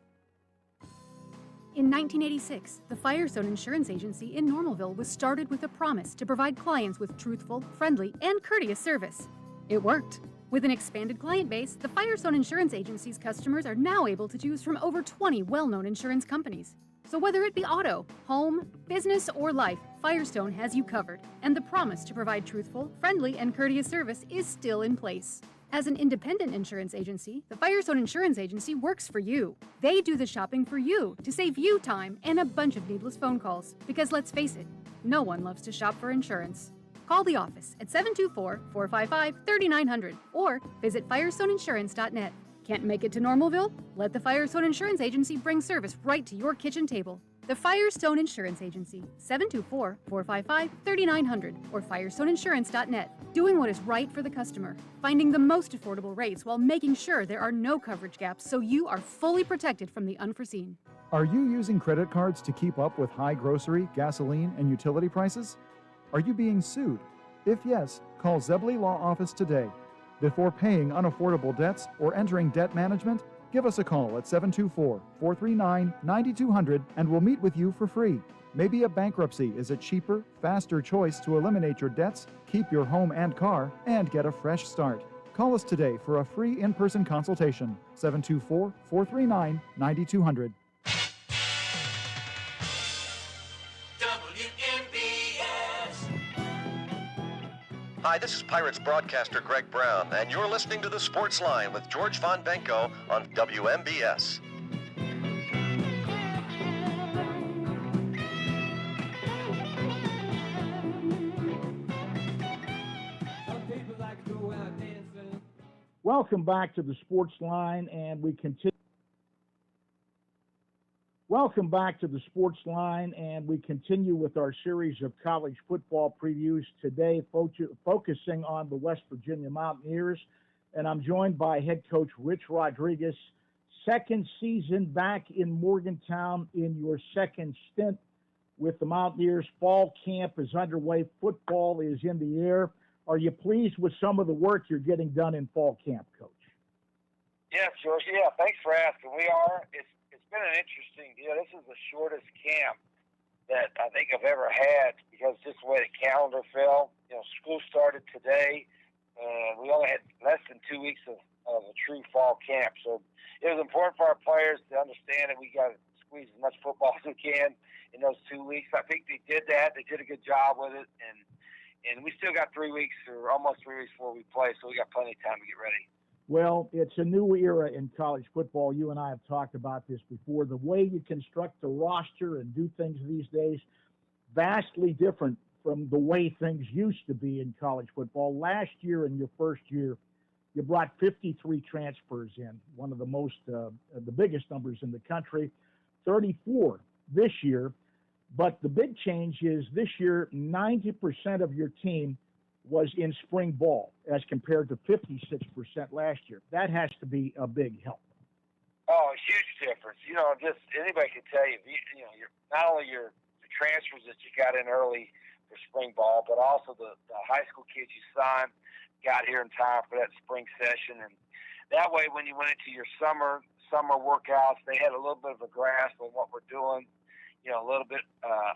[SPEAKER 17] In 1986, the Firestone Insurance Agency in Normalville was started with a promise to provide clients with truthful, friendly, and courteous service. It worked. With an expanded client base, the Firestone Insurance Agency's customers are now able to choose from over 20 well-known insurance companies. So whether it be auto, home, business, or life, Firestone has you covered, and the promise to provide truthful, friendly, and courteous service is still in place. As an independent insurance agency, the Firestone Insurance Agency works for you. They do the shopping for you to save you time and a bunch of needless phone calls. Because let's face it, no one loves to shop for insurance. Call the office at 724-455-3900 or visit firestoneinsurance.net. Can't make it to Normalville? Let the Firestone Insurance Agency bring service right to your kitchen table. The Firestone Insurance Agency, 724-455-3900 or firestoneinsurance.net. Doing what is right for the customer, finding the most affordable rates while making sure there are no coverage gaps so you are fully protected from the unforeseen.
[SPEAKER 3] Are you using credit cards to keep up with high grocery, gasoline, and utility prices? Are you being sued? If yes, call Zebley Law Office today. Before paying unaffordable debts or entering debt management, give us a call at 724-439-9200 and we'll meet with you for free. Maybe a bankruptcy is a cheaper, faster choice to eliminate your debts, keep your home and car, and get a fresh start. Call us today for a free in-person consultation. 724-439-9200.
[SPEAKER 1] Hi, this is Pirates broadcaster Greg Brown, and you're listening to the Sportsline with George Von Benko on WMBS.
[SPEAKER 4] Welcome back to the Sportsline, and we continue. Welcome back to the Sportsline, and we continue with our series of college football previews today, focusing on the West Virginia Mountaineers. And I'm joined by head coach Rich Rodriguez. Second season back in Morgantown in your second stint with the Mountaineers. Fall camp is underway. Football is in the air. Are you pleased with some of the work you're getting done in fall camp, Coach?
[SPEAKER 2] Yes, George. Yeah, thanks for asking. We are. It's been an interesting deal. This is the shortest camp that I think I've ever had because just the way the calendar fell. You know, school started today, and we only had less than 2 weeks of a true fall camp. So it was important for our players to understand that we got to squeeze as much football as we can in those 2 weeks. I think they did that. They did a good job with it, and we still got 3 weeks or almost 3 weeks before we play, so we got plenty of time to get ready.
[SPEAKER 4] Well, it's a new era in college football. You and I have talked about this before. The way you construct the roster and do things these days, vastly different from the way things used to be in college football. Last year, in your first year, you brought 53 transfers in, one of the most, the biggest numbers in the country, 34 this year. But the big change is this year, 90% of your team was in spring ball as compared to 56% last year. That has to be a big help.
[SPEAKER 2] Oh, a huge difference. You know, just anybody can tell you, you know, not only your transfers that you got in early for spring ball, but also the high school kids you signed got here in time for that spring session. And that way, when you went into your summer workouts, they had a little bit of a grasp on what we're doing. You know, a little bit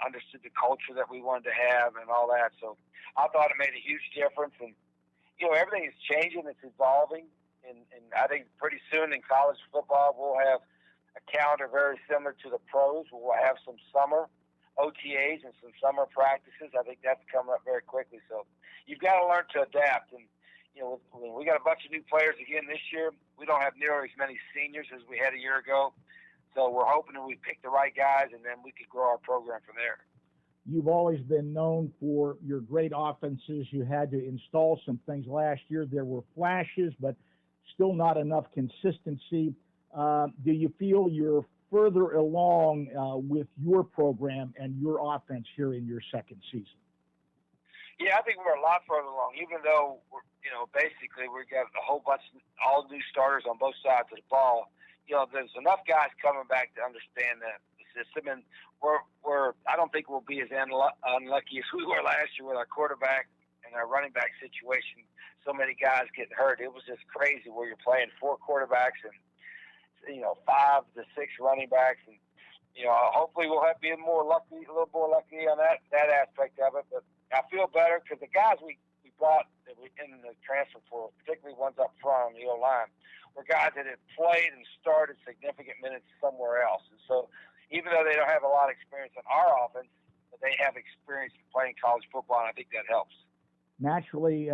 [SPEAKER 2] understood the culture that we wanted to have and all that. So I thought it made a huge difference. And, you know, everything is changing. It's evolving. And I think pretty soon in college football, we'll have a calendar very similar to the pros. We'll have some summer OTAs and some summer practices. I think that's coming up very quickly. So you've got to learn to adapt. And, you know, we got a bunch of new players again this year. We don't have nearly as many seniors as we had a year ago. So we're hoping that we pick the right guys, and then we could grow our program from there.
[SPEAKER 4] You've always been known for your great offenses. You had to install some things last year. There were flashes, but still not enough consistency. Do you feel you're further along with your program and your offense here in your second season?
[SPEAKER 2] Yeah, I think we're a lot further along, even though, basically we got a whole bunch of all new starters on both sides of the ball. You know, there's enough guys coming back to understand the system, and I don't think we'll be as unlucky as we were last year with our quarterback and our running back situation. So many guys getting hurt. It was just crazy where you're playing 4 quarterbacks and 5 to 6 running backs, and hopefully we'll be a little more lucky on that aspect of it. But I feel better because the guys we brought that we in the transfer portal, particularly ones up front on the O-line, were guys that had played and started significant minutes somewhere else. And so even though they don't have a lot of experience in our offense, they have experience in playing college football, and I think that helps. Naturally,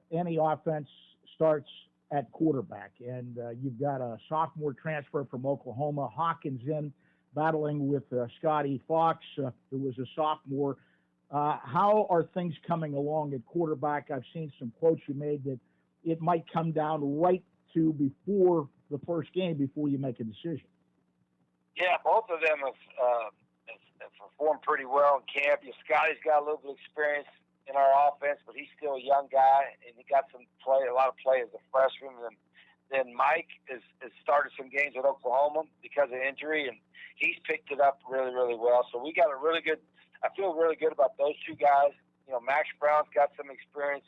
[SPEAKER 2] any offense starts at quarterback, and you've got a sophomore transfer from Oklahoma, Hawkins, in battling with Scotty Fox, who was a sophomore. How are things coming along at quarterback? I've seen some quotes you made that it might come down right
[SPEAKER 4] to before the first game, before you make a decision?
[SPEAKER 2] Yeah, both of them have performed pretty well in camp. Scotty's got a little bit of experience in our offense, but he's still a young guy, and he got a lot of play as a freshman. And then Mike has started some games at Oklahoma because of injury, and he's picked it up really, really well. So we got I feel really good about those two guys. Max Brown's got some experience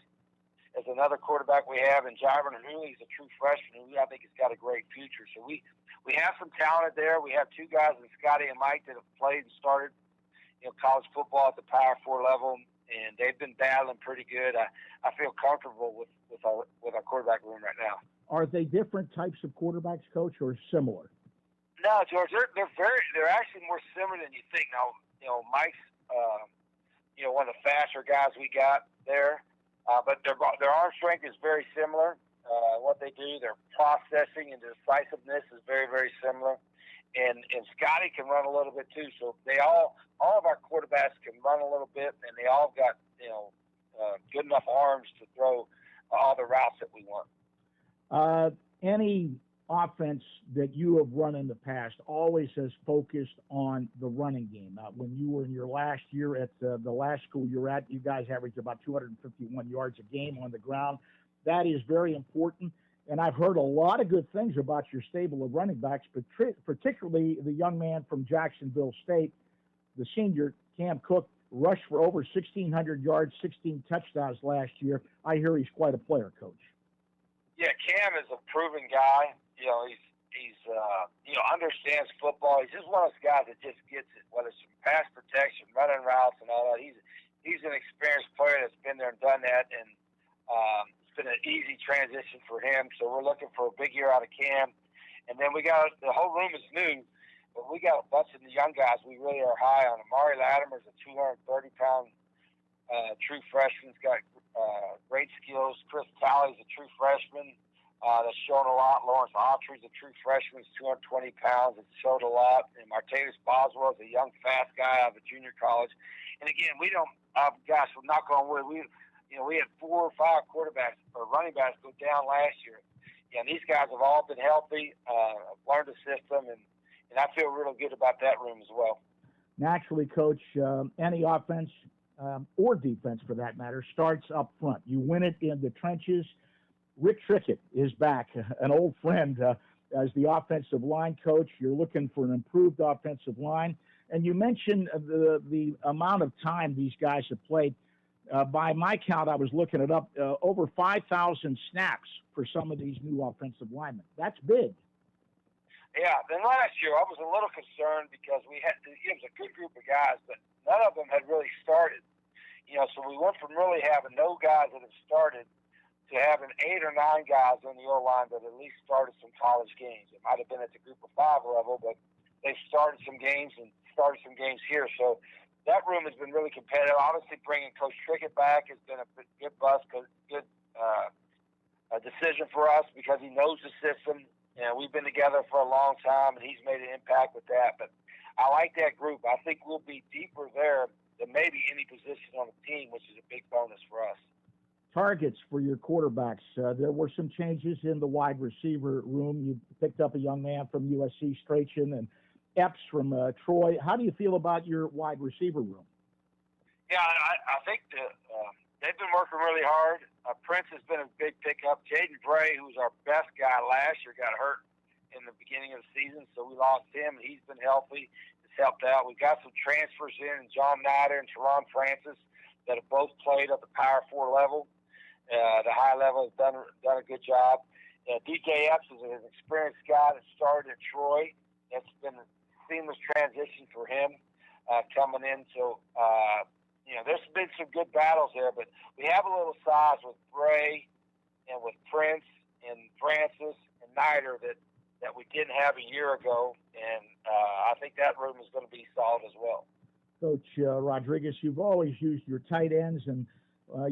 [SPEAKER 2] as another quarterback we have, and Jaron Hooley's a true freshman who I think has got a great future. So we have some talent there. We have two guys, in Scotty and Mike, that have played and started college football at the Power 4 level, and they've been battling pretty good. I feel comfortable with our quarterback room right now.
[SPEAKER 4] Are they different types of quarterbacks, Coach, or similar?
[SPEAKER 2] No, George, they're actually more similar than you think. Now, Mike's one of the faster guys we got there, but their arm strength is very similar. What they do, their processing and decisiveness is very, very similar. And Scotty can run a little bit too. So all of our quarterbacks can run a little bit, and they all got good enough arms to throw all the routes that we want.
[SPEAKER 4] Any offense that you have run in the past always has focused on the running game. When you were in your last year at the last school you were at, you guys averaged about 251 yards a game on the ground. That is very important. And I've heard a lot of good things about your stable of running backs, but particularly the young man from Jacksonville State, the senior, Cam Cook, rushed for over 1,600 yards, 16 touchdowns last year. I hear he's quite a player, Coach.
[SPEAKER 2] Yeah, Cam is a proven guy. He's understands football. He's just one of those guys that just gets it, whether it's pass protection, running routes, and all that. He's an experienced player that's been there and done that, and it's been an easy transition for him. So we're looking for a big year out of Cam. And then the whole room is new, but we got a bunch of the young guys we really are high on. Amari Latimer's a 230-pound true freshman. He's got great skills. Chris Talley's a true freshman that's shown a lot. Lawrence Autry's a true freshman. He's 220 pounds. It's showed a lot. And Martavis Boswell is a young, fast guy out of a junior college. And again, we don't, gosh, we're not going to win. We had 4 or 5 quarterbacks or running backs go down last year. And these guys have all been healthy, learned the system, and I feel really good about that room as well. Naturally,
[SPEAKER 4] Coach, any offense or defense, for that matter, starts up front. You win it in the trenches. Rick Trickett is back, an old friend, as the offensive line coach. You're looking for an improved offensive line. And you mentioned the amount of time these guys have played. By my count, I was looking it up, over 5,000 snaps for some of these new offensive linemen. That's big.
[SPEAKER 2] Yeah, then last year I was a little concerned because it was a good group of guys, but none of them had really started. So we went from really having no guys that have started to having 8 or 9 guys on the O-line that at least started some college games. It might have been at the group of 5 level, but they started some games and started some games here. So that room has been really competitive. Obviously, bringing Coach Trickett back has been a good decision for us because he knows the system. We've been together for a long time, and he's made an impact with that. But I like that group. I think we'll be deeper there than maybe any position on the team, which is a big bonus for us.
[SPEAKER 4] Targets for your quarterbacks. There were some changes in the wide receiver room. You picked up a young man from USC, Strachan, and Epps from Troy. How do you feel about your wide receiver room?
[SPEAKER 2] Yeah, I think they've been working really hard. Prince has been a big pickup. Jaden Bray, who was our best guy last year, got hurt in the beginning of the season, so we lost him. He's been healthy. It's helped out. We've got some transfers in, John Nader and Teron Francis, that have both played at the Power 4 level. The high level has done a good job. DJ Epps is an experienced guy that started at Troy. It's been a seamless transition for him coming in. So, there's been some good battles there, but we have a little size with Bray and with Prince and Francis and Nider that we didn't have a year ago, and I think that room is going to be solid as well.
[SPEAKER 4] Coach Rodriguez, you've always used your tight ends, and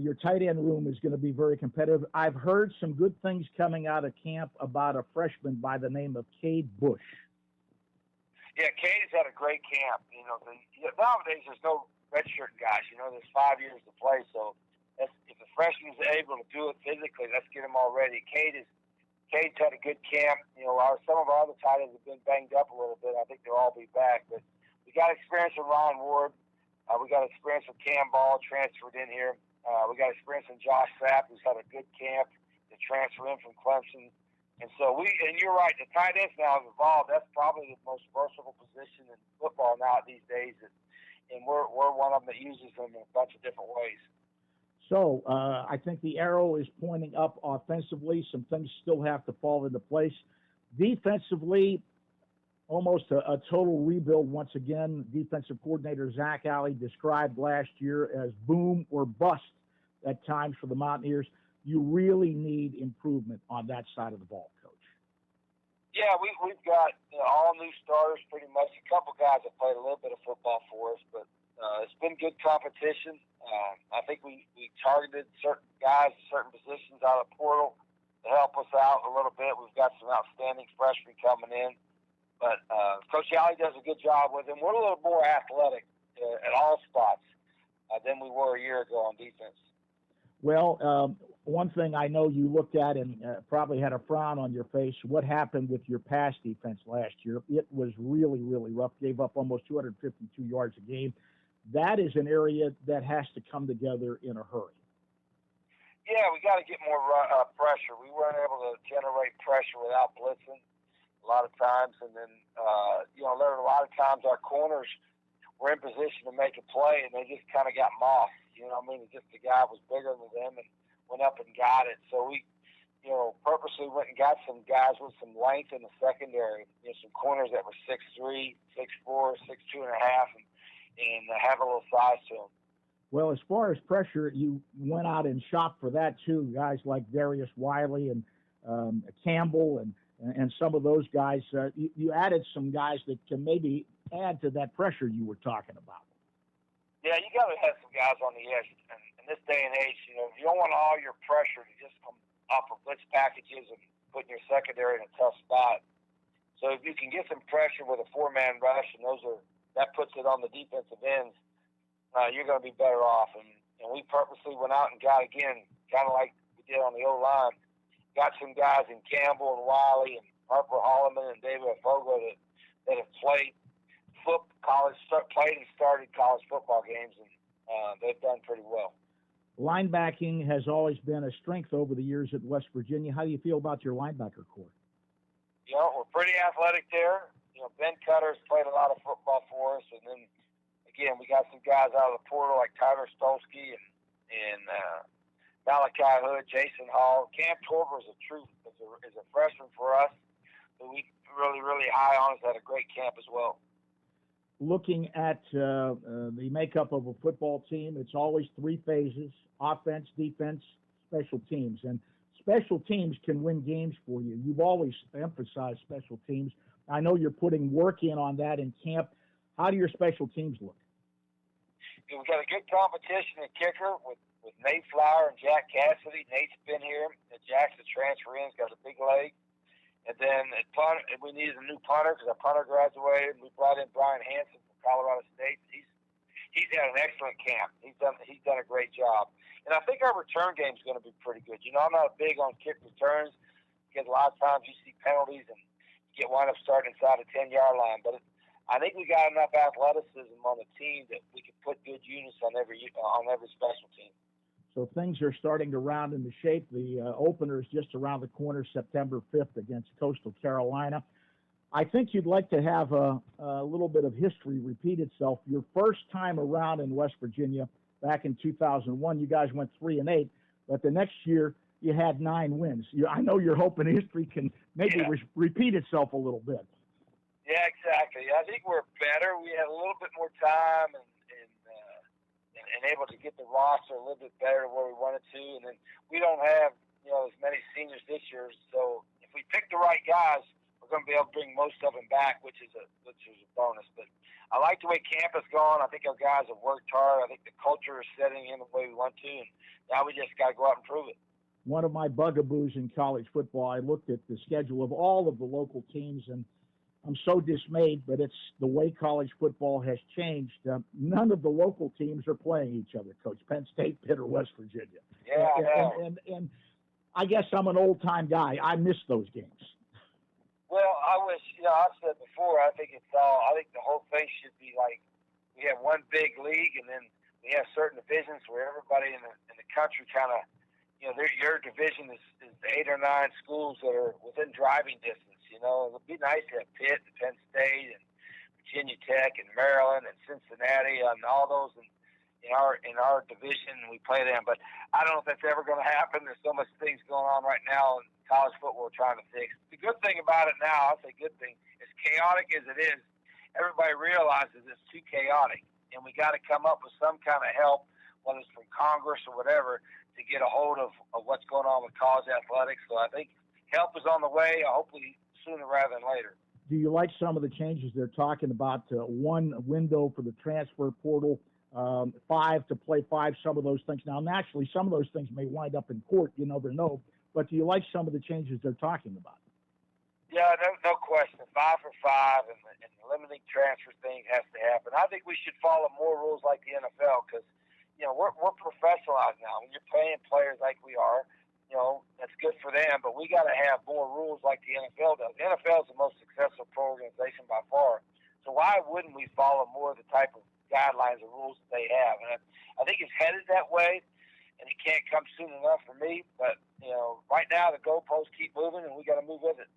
[SPEAKER 4] your tight end room is going to be very competitive. I've heard some good things coming out of camp about a freshman by the name of Cade Bush.
[SPEAKER 2] Yeah, Cade's had a great camp. Nowadays there's no redshirt guys. There's 5 years to play, so if the freshman's able to do it physically, let's get him all ready. Cade Cade's had a good camp. Some of our other tight ends have been banged up a little bit. I think they'll all be back. But we got experience with Ryan Ward. We got experience with Cam Ball, transferred in here. We got experience in Josh Sapp, who's had a good camp to transfer in from Clemson. And so and you're right, the tight ends now have evolved. That's probably the most versatile position in football now these days. And we're one of them that uses them in a bunch of different ways.
[SPEAKER 4] So I think the arrow is pointing up offensively. Some things still have to fall into place. Defensively, almost a total rebuild once again. Defensive coordinator Zach Alley described last year as boom or bust at times for the Mountaineers. You really need improvement on that side of the ball, Coach.
[SPEAKER 2] Yeah, we've got all new starters pretty much. A couple guys have played a little bit of football for us, but it's been good competition. I think we targeted certain guys, certain positions out of the portal to help us out a little bit. We've got some outstanding freshmen coming in. But Coach Alley does a good job with them. We're a little more athletic at all spots than we were a year ago on defense.
[SPEAKER 4] Well, one thing I know you looked at and probably had a frown on your face, what happened with your pass defense last year? It was really, really rough. Gave up almost 252 yards a game. That is an area that has to come together in a hurry.
[SPEAKER 2] Yeah, we got to get more pressure. We weren't able to generate pressure without blitzing a lot of times. And then, there were a lot of times our corners were in position to make a play, and they just kind of got mossed. You know what I mean? Just the guy was bigger than them and went up and got it. So we, purposely went and got some guys with some length in the secondary. Some corners that were 6'3", 6'4", 6'2 and a half, and have a little size to them.
[SPEAKER 4] Well, as far as pressure, you went out and shopped for that too. Guys like Darius Wiley and Campbell and some of those guys. You added some guys that can maybe add to that pressure you were talking about.
[SPEAKER 2] Yeah, you got to have some guys on the edge. And in this day and age, you don't want all your pressure to just come off of blitz packages and putting your secondary in a tough spot. So if you can get some pressure with a four-man rush, and that puts it on the defensive ends, you're going to be better off. And we purposely went out and got, again, kind of like we did on the O-line, got some guys in Campbell and Wiley and Harper Holloman and David Fogo that have played and started college football games, and they've done pretty well.
[SPEAKER 4] Linebacking has always been a strength over the years at West Virginia. How do you feel about your linebacker corps?
[SPEAKER 2] We're pretty athletic there. Ben Cutter's played a lot of football for us, and then again we got some guys out of the portal like Tyler Stolsky and Malachi Hood, Jason Hall. Cam Torber is a freshman for us, who we really, really high on. Has had a great camp as well.
[SPEAKER 4] Looking at the makeup of a football team, it's always three phases: offense, defense, special teams. And special teams can win games for you. You've always emphasized special teams. I know you're putting work in on that in camp. How do your special teams look?
[SPEAKER 2] We've got a good competition at kicker with Nate Flower and Jack Cassidy. Nate's been here. Jack's a transfer in. He's got a big leg. And then at punter, we needed a new punter because our punter graduated. We brought in Brian Hansen from Colorado State. He's had an excellent camp. He's done a great job. And I think our return game is going to be pretty good. I'm not big on kick returns because a lot of times you see penalties and you get wind up starting inside the 10-yard line. But I think we got enough athleticism on the team that we can put good units on every special team.
[SPEAKER 4] So things are starting to round into shape. The opener is just around the corner, September 5th against Coastal Carolina. I think you'd like to have a little bit of history repeat itself. Your first time around in West Virginia back in 2001, you guys went 3-8, but the next year you had 9 wins. I know you're hoping history can maybe repeat itself a little bit.
[SPEAKER 2] Yeah, exactly. I think we're better. We had a little bit more time and able to get the roster a little bit better where we wanted to. And then we don't have, as many seniors this year. So if we pick the right guys, we're going to be able to bring most of them back, which is a bonus. But I like the way camp has gone. I think our guys have worked hard. I think the culture is setting in the way we want to. And now we just got to go out and prove it.
[SPEAKER 4] One of my bugaboos in college football, I looked at the schedule of all of the local teams, and I'm so dismayed, but it's the way college football has changed. None of the local teams are playing each other, Coach. Penn State, Pitt, or West Virginia.
[SPEAKER 2] Yeah,
[SPEAKER 4] and I guess I'm an old-time guy. I miss those games.
[SPEAKER 2] Well, I wish, I've said before, I think the whole thing should be like, we have one big league, and then we have certain divisions where everybody in the country kind of, your division is 8 or 9 schools that are within driving distance. It would be nice to have Pitt and Penn State and Virginia Tech and Maryland and Cincinnati and all those in our division, and we play them. But I don't know if that's ever going to happen. There's so much things going on right now in college football we're trying to fix. The good thing about it now, I'll say good thing, as chaotic as it is, everybody realizes it's too chaotic, and we got to come up with some kind of help, whether it's from Congress or whatever, to get a hold of what's going on with college athletics. So I think help is on the way, hopefully sooner rather than later.
[SPEAKER 4] Do you like some of the changes they're talking about? One window for the transfer portal, 5 to play 5, some of those things. Now, naturally, some of those things may wind up in court. You never know. But do you like some of the changes they're talking about?
[SPEAKER 2] Yeah, no question. 5 for 5 and the limiting transfer thing has to happen. I think we should follow more rules like the NFL because, we're professionalized now. When you're paying players like we are, that's good for them, but we got to have more rules like the NFL does. The NFL is the most successful pro organization by far. So why wouldn't we follow more of the type of guidelines and rules that they have? And I think it's headed that way, and it can't come soon enough for me. But, right now the goalposts keep moving, and we got to move with it.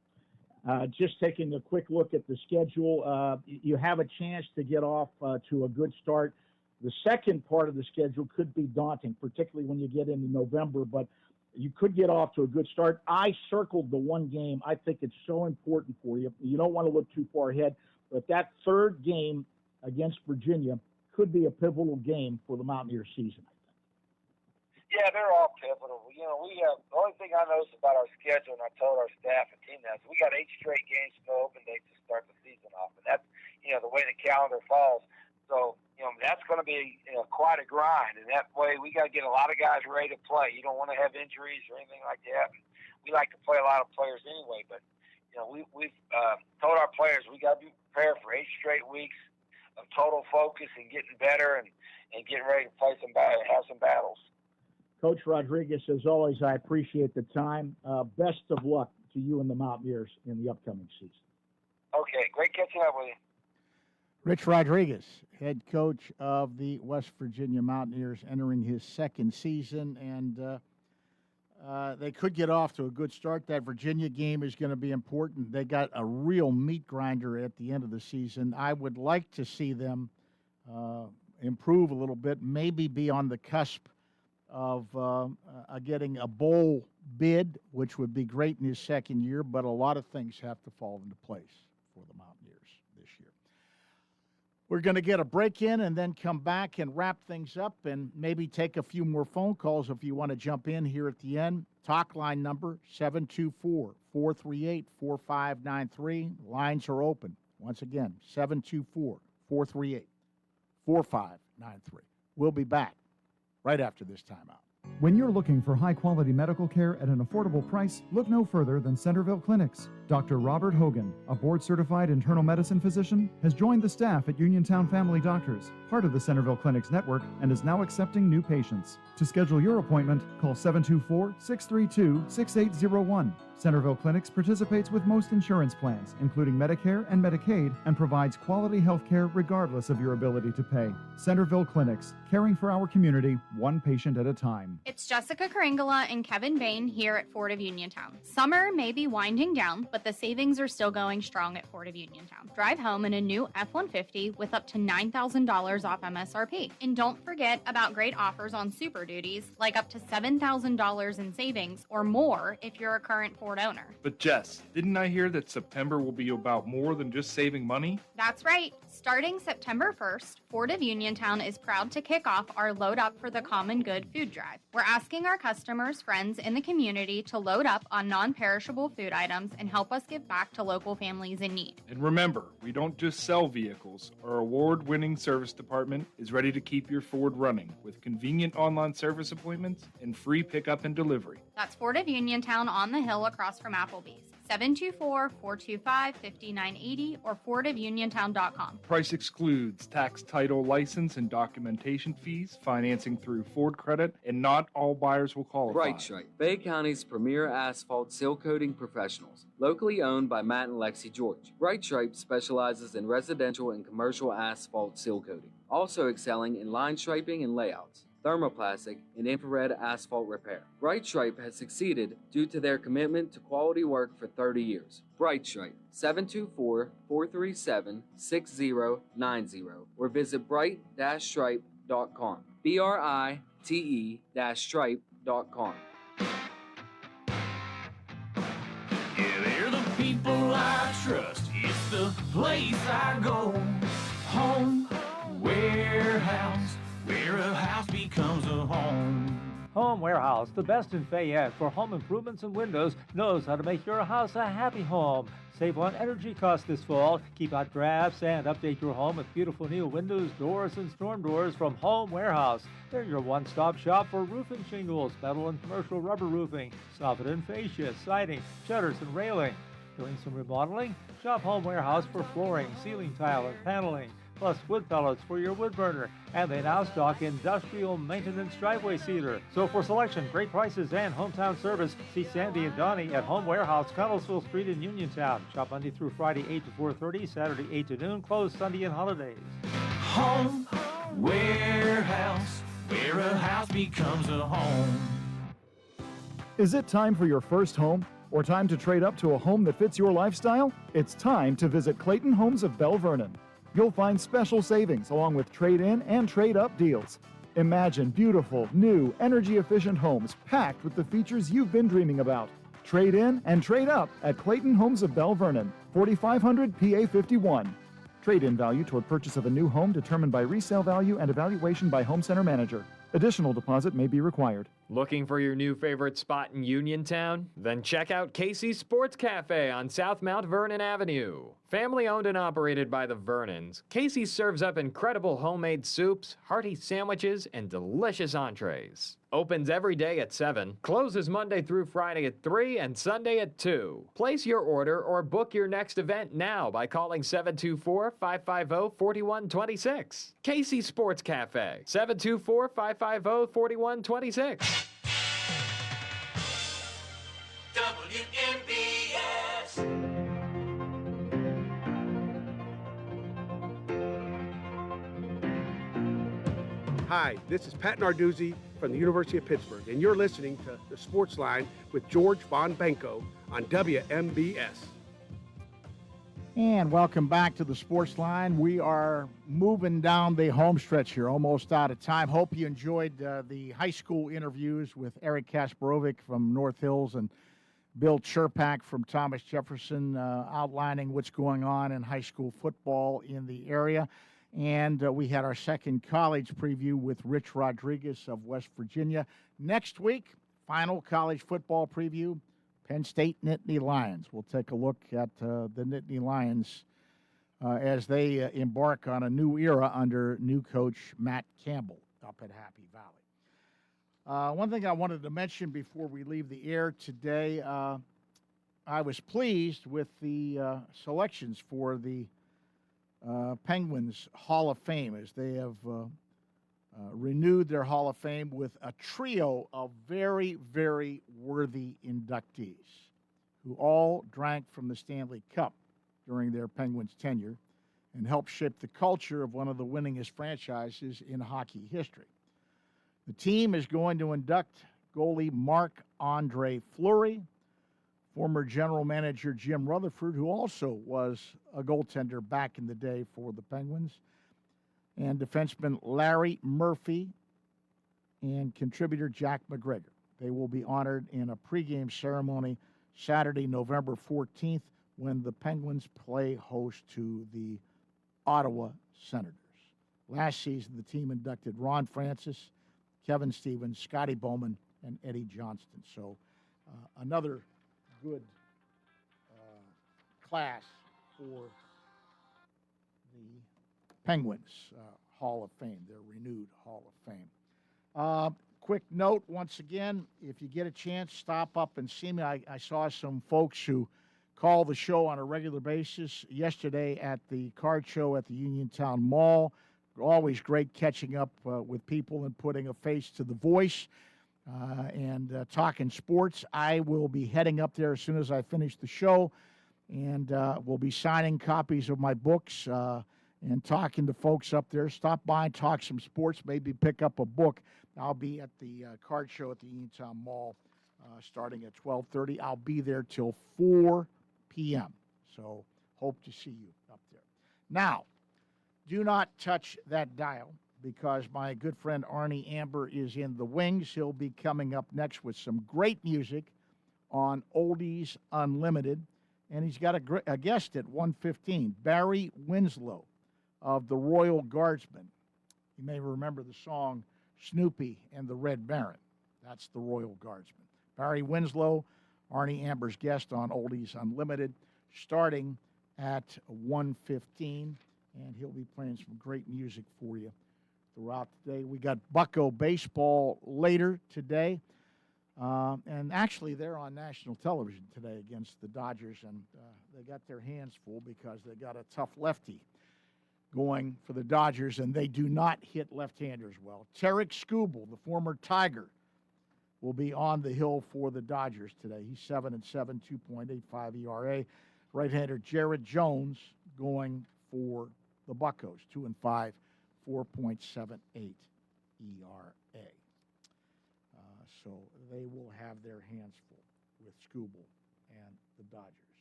[SPEAKER 4] Just taking a quick look at the schedule, you have a chance to get off to a good start. The second part of the schedule could be daunting, particularly when you get into November, but you could get off to a good start. I circled the one game. I think it's so important for you. You don't want to look too far ahead, but that third game against Virginia could be a pivotal game for the Mountaineer season, I think.
[SPEAKER 2] Yeah, they're all pivotal. We have the only thing I noticed about our schedule, and I told our staff and team that, is we got 8 straight games for open dates to start the season off, and that's the way the calendar falls. So that's going to be quite a grind, and that way we got to get a lot of guys ready to play. You don't want to have injuries or anything like that. And we like to play a lot of players anyway, but we've told our players we got to be prepared for 8 straight weeks of total focus and getting better and getting ready to play have some battles.
[SPEAKER 4] Coach Rodriguez, as always, I appreciate the time. Best of luck to you and the Mountaineers in the upcoming season.
[SPEAKER 2] Okay, great catching up with you.
[SPEAKER 4] Rich Rodriguez, head coach of the West Virginia Mountaineers, entering his second season, and they could get off to a good start. That Virginia game is going to be important. They got a real meat grinder at the end of the season. I would like to see them improve a little bit, maybe be on the cusp of getting a bowl bid, which would be great in his second year, but a lot of things have to fall into place for the Mountaineers this year. We're going to get a break in and then come back and wrap things up and maybe take a few more phone calls if you want to jump in here at the end. Talk line number 724-438-4593. Lines are open. Once again, 724-438-4593. We'll be back right after this timeout.
[SPEAKER 3] When you're looking for high-quality medical care at an affordable price, look no further than Centerville Clinics. Dr. Robert Hogan, a board-certified internal medicine physician, has joined the staff at Uniontown Family Doctors, part of the Centerville Clinics network, and is now accepting new patients. To schedule your appointment, call 724-632-6801. Centerville Clinics participates with most insurance plans, including Medicare and Medicaid, and provides quality health care regardless of your ability to pay. Centerville Clinics, caring for our community, one patient at a time.
[SPEAKER 6] It's Jessica Karingala and Kevin Bain here at Ford of Uniontown. Summer may be winding down, but the savings are still going strong at Ford of Uniontown. Drive home in a new F-150 with up to $9,000 off MSRP. And don't forget about great offers on Super Duties, like up to $7,000 in savings or more if you're a current Ford owner.
[SPEAKER 19] But Jess, didn't I hear that September will be about more than just saving money?
[SPEAKER 6] That's right. Starting September 1st, Ford of Uniontown is proud to kick off our Load Up for the Common Good food drive. We're asking our customers, friends in the community to load up on non-perishable food items and help us give back to local families in need.
[SPEAKER 19] And remember, we don't just sell vehicles. Our award-winning service department is ready to keep your Ford running with convenient online service appointments and free pickup and delivery.
[SPEAKER 6] That's Ford of Uniontown on the hill across from Applebee's. 724-425-5980 or fordofuniontown.com.
[SPEAKER 19] Price excludes tax, title, license, and documentation fees, financing through Ford Credit, and not all buyers will qualify.
[SPEAKER 20] Bright Stripe, Bay County's premier asphalt seal coating professionals, locally owned by Matt and Lexi George. Bright Stripe specializes in residential and commercial asphalt seal coating, also excelling in line striping and layouts, thermoplastic, and infrared asphalt repair. Bright Stripe has succeeded due to their commitment to quality work for 30 years. Bright Stripe, 724-437-6090 or visit bright-stripe.com. BRITE-stripe.com.
[SPEAKER 7] Yeah, they're the people I trust. It's the place I go. Home Warehouse, where a house becomes a home.
[SPEAKER 5] Home Warehouse, the best in Fayette for home improvements and windows, knows how to make your house a happy home. Save on energy costs this fall. Keep out drafts and update your home with beautiful new windows, doors, and storm doors from Home Warehouse. They're your one-stop shop for roofing shingles, metal and commercial rubber roofing, soffit and fascia, siding, shutters, and railing. Doing some remodeling? Shop Home Warehouse for flooring, ceiling tile, and paneling, plus wood pellets for your wood burner. And they now stock industrial maintenance driveway sealer. So for selection, great prices, and hometown service, see Sandy and Donnie at Home Warehouse, Connellsville Street in Uniontown. Shop Monday through Friday, 8 to 4:30, Saturday, 8 to noon, closed Sunday and holidays.
[SPEAKER 7] Home Warehouse, where a house becomes a home.
[SPEAKER 3] Is it time for your first home? Or time to trade up to a home that fits your lifestyle? It's time to visit Clayton Homes of Bell Vernon. You'll find special savings along with trade-in and trade-up deals. Imagine beautiful, new, energy-efficient homes packed with the features you've been dreaming about. Trade in and trade up at Clayton Homes of Bell Vernon, 4500 PA 51. Trade-in value toward purchase of a new home determined by resale value and evaluation by home center manager. Additional deposit may be required.
[SPEAKER 21] Looking for your new favorite spot in Uniontown? Then check out Casey's Sports Cafe on South Mount Vernon Avenue. Family owned and operated by the Vernons, Casey's serves up incredible homemade soups, hearty sandwiches, and delicious entrees. Opens every day at 7, closes Monday through Friday at 3, and Sunday at 2. Place your order or book your next event now by calling 724-550-4126. Casey's Sports Cafe, 724-550-4126.
[SPEAKER 7] WMBS.
[SPEAKER 22] Hi, this is Pat Narduzzi from the University of Pittsburgh, and you're listening to the Sportsline with George Von Benko on WMBS.
[SPEAKER 4] And welcome back to the Sportsline. We are moving down the home stretch here, almost out of time. Hope you enjoyed the high school interviews with Eric Kasparovic from North Hills and Bill Cherpak from Thomas Jefferson, outlining what's going on in high school football in the area. And we had our second college preview with Rich Rodriguez of West Virginia. Next week, final college football preview, Penn State Nittany Lions. We'll take a look at the Nittany Lions as they embark on a new era under new coach Matt Campbell up at Happy Valley. One thing I wanted to mention before we leave the air today, I was pleased with the selections for the Penguins Hall of Fame, as they have renewed their Hall of Fame with a trio of very, very worthy inductees who all drank from the Stanley Cup during their Penguins tenure and helped shape the culture of one of the winningest franchises in hockey history. The team is going to induct goalie Marc-Andre Fleury, former general manager Jim Rutherford, who also was a goaltender back in the day for the Penguins, and defenseman Larry Murphy and contributor Jack McGregor. They will be honored in a pregame ceremony Saturday, November 14th, when the Penguins play host to the Ottawa Senators. Last season, the team inducted Ron Francis, Kevin Stevens, Scotty Bowman, and Eddie Johnston. So another good class for the Penguins Hall of Fame, their renewed Hall of Fame. Quick note, once again, if you get a chance, stop up and see me. I saw some folks who call the show on a regular basis. Yesterday at the card show at the Uniontown Mall. Always great catching up with people and putting a face to the voice and talking sports. I will be heading up there as soon as I finish the show, and we'll be signing copies of my books and talking to folks up there. Stop by and talk some sports, maybe pick up a book. I'll be at the card show at the Uniontown Mall starting at 12:30. I'll be there till 4 p.m., so hope to see you up there. Now, do not touch that dial because my good friend Arnie Amber is in the wings. He'll be coming up next with some great music on Oldies Unlimited, and he's got a guest at 1:15, Barry Winslow of the Royal Guardsmen. You may remember the song Snoopy and the Red Baron. That's the Royal Guardsmen. Barry Winslow, Arnie Amber's guest on Oldies Unlimited, starting at 1:15, and he'll be playing some great music for you throughout the day. We got Bucko baseball later today, and actually they're on national television today against the Dodgers, and they got their hands full because they got a tough lefty going for the Dodgers, and they do not hit left-handers well. Tarek Skubal, the former Tiger, will be on the hill for the Dodgers today. He's 7-7, 2.85 ERA. Right-hander Jared Jones going for the Buccos, 2-5, 4.78 ERA. So they will have their hands full with Skubal and the Dodgers.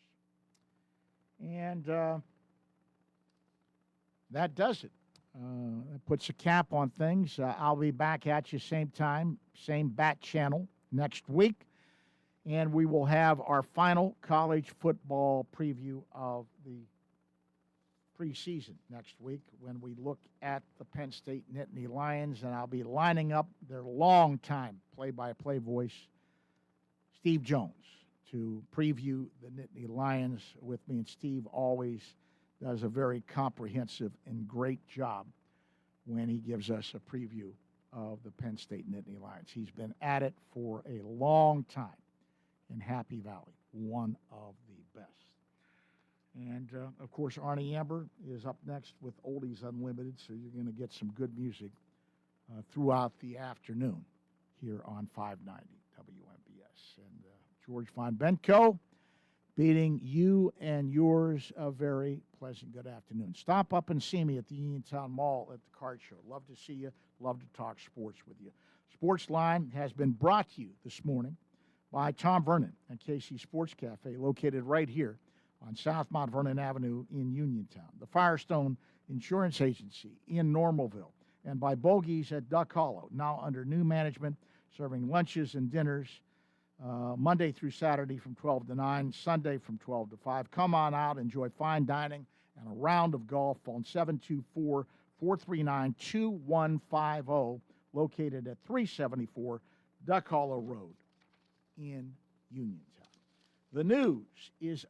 [SPEAKER 4] And that does it. That puts a cap on things. I'll be back at you same time, same bat channel next week. And we will have our final college football preview of the preseason next week when we look at the Penn State Nittany Lions. And I'll be lining up their longtime play-by-play voice, Steve Jones, to preview the Nittany Lions with me. And Steve always does a very comprehensive and great job when he gives us a preview of the Penn State Nittany Lions. He's been at it for a long time in Happy Valley, one of the best. And, of course, Arnie Amber is up next with Oldies Unlimited, so you're going to get some good music throughout the afternoon here on 590 WMBS. And George Von Benko bidding you and yours a very pleasant good afternoon. Stop up and see me at the Uniontown Mall at the card show. Love to see you. Love to talk sports with you. Sportsline has been brought to you this morning by Tom Vernon and KC Sports Cafe, located right here on South Mount Vernon Avenue in Uniontown. The Firestone Insurance Agency in Normalville, and by Bogies at Duck Hollow, now under new management, serving lunches and dinners Monday through Saturday from 12 to 9, Sunday from 12 to 5. Come on out, enjoy fine dining and a round of golf. Phone 724-439-2150, located at 374 Duck Hollow Road in Uniontown. The news is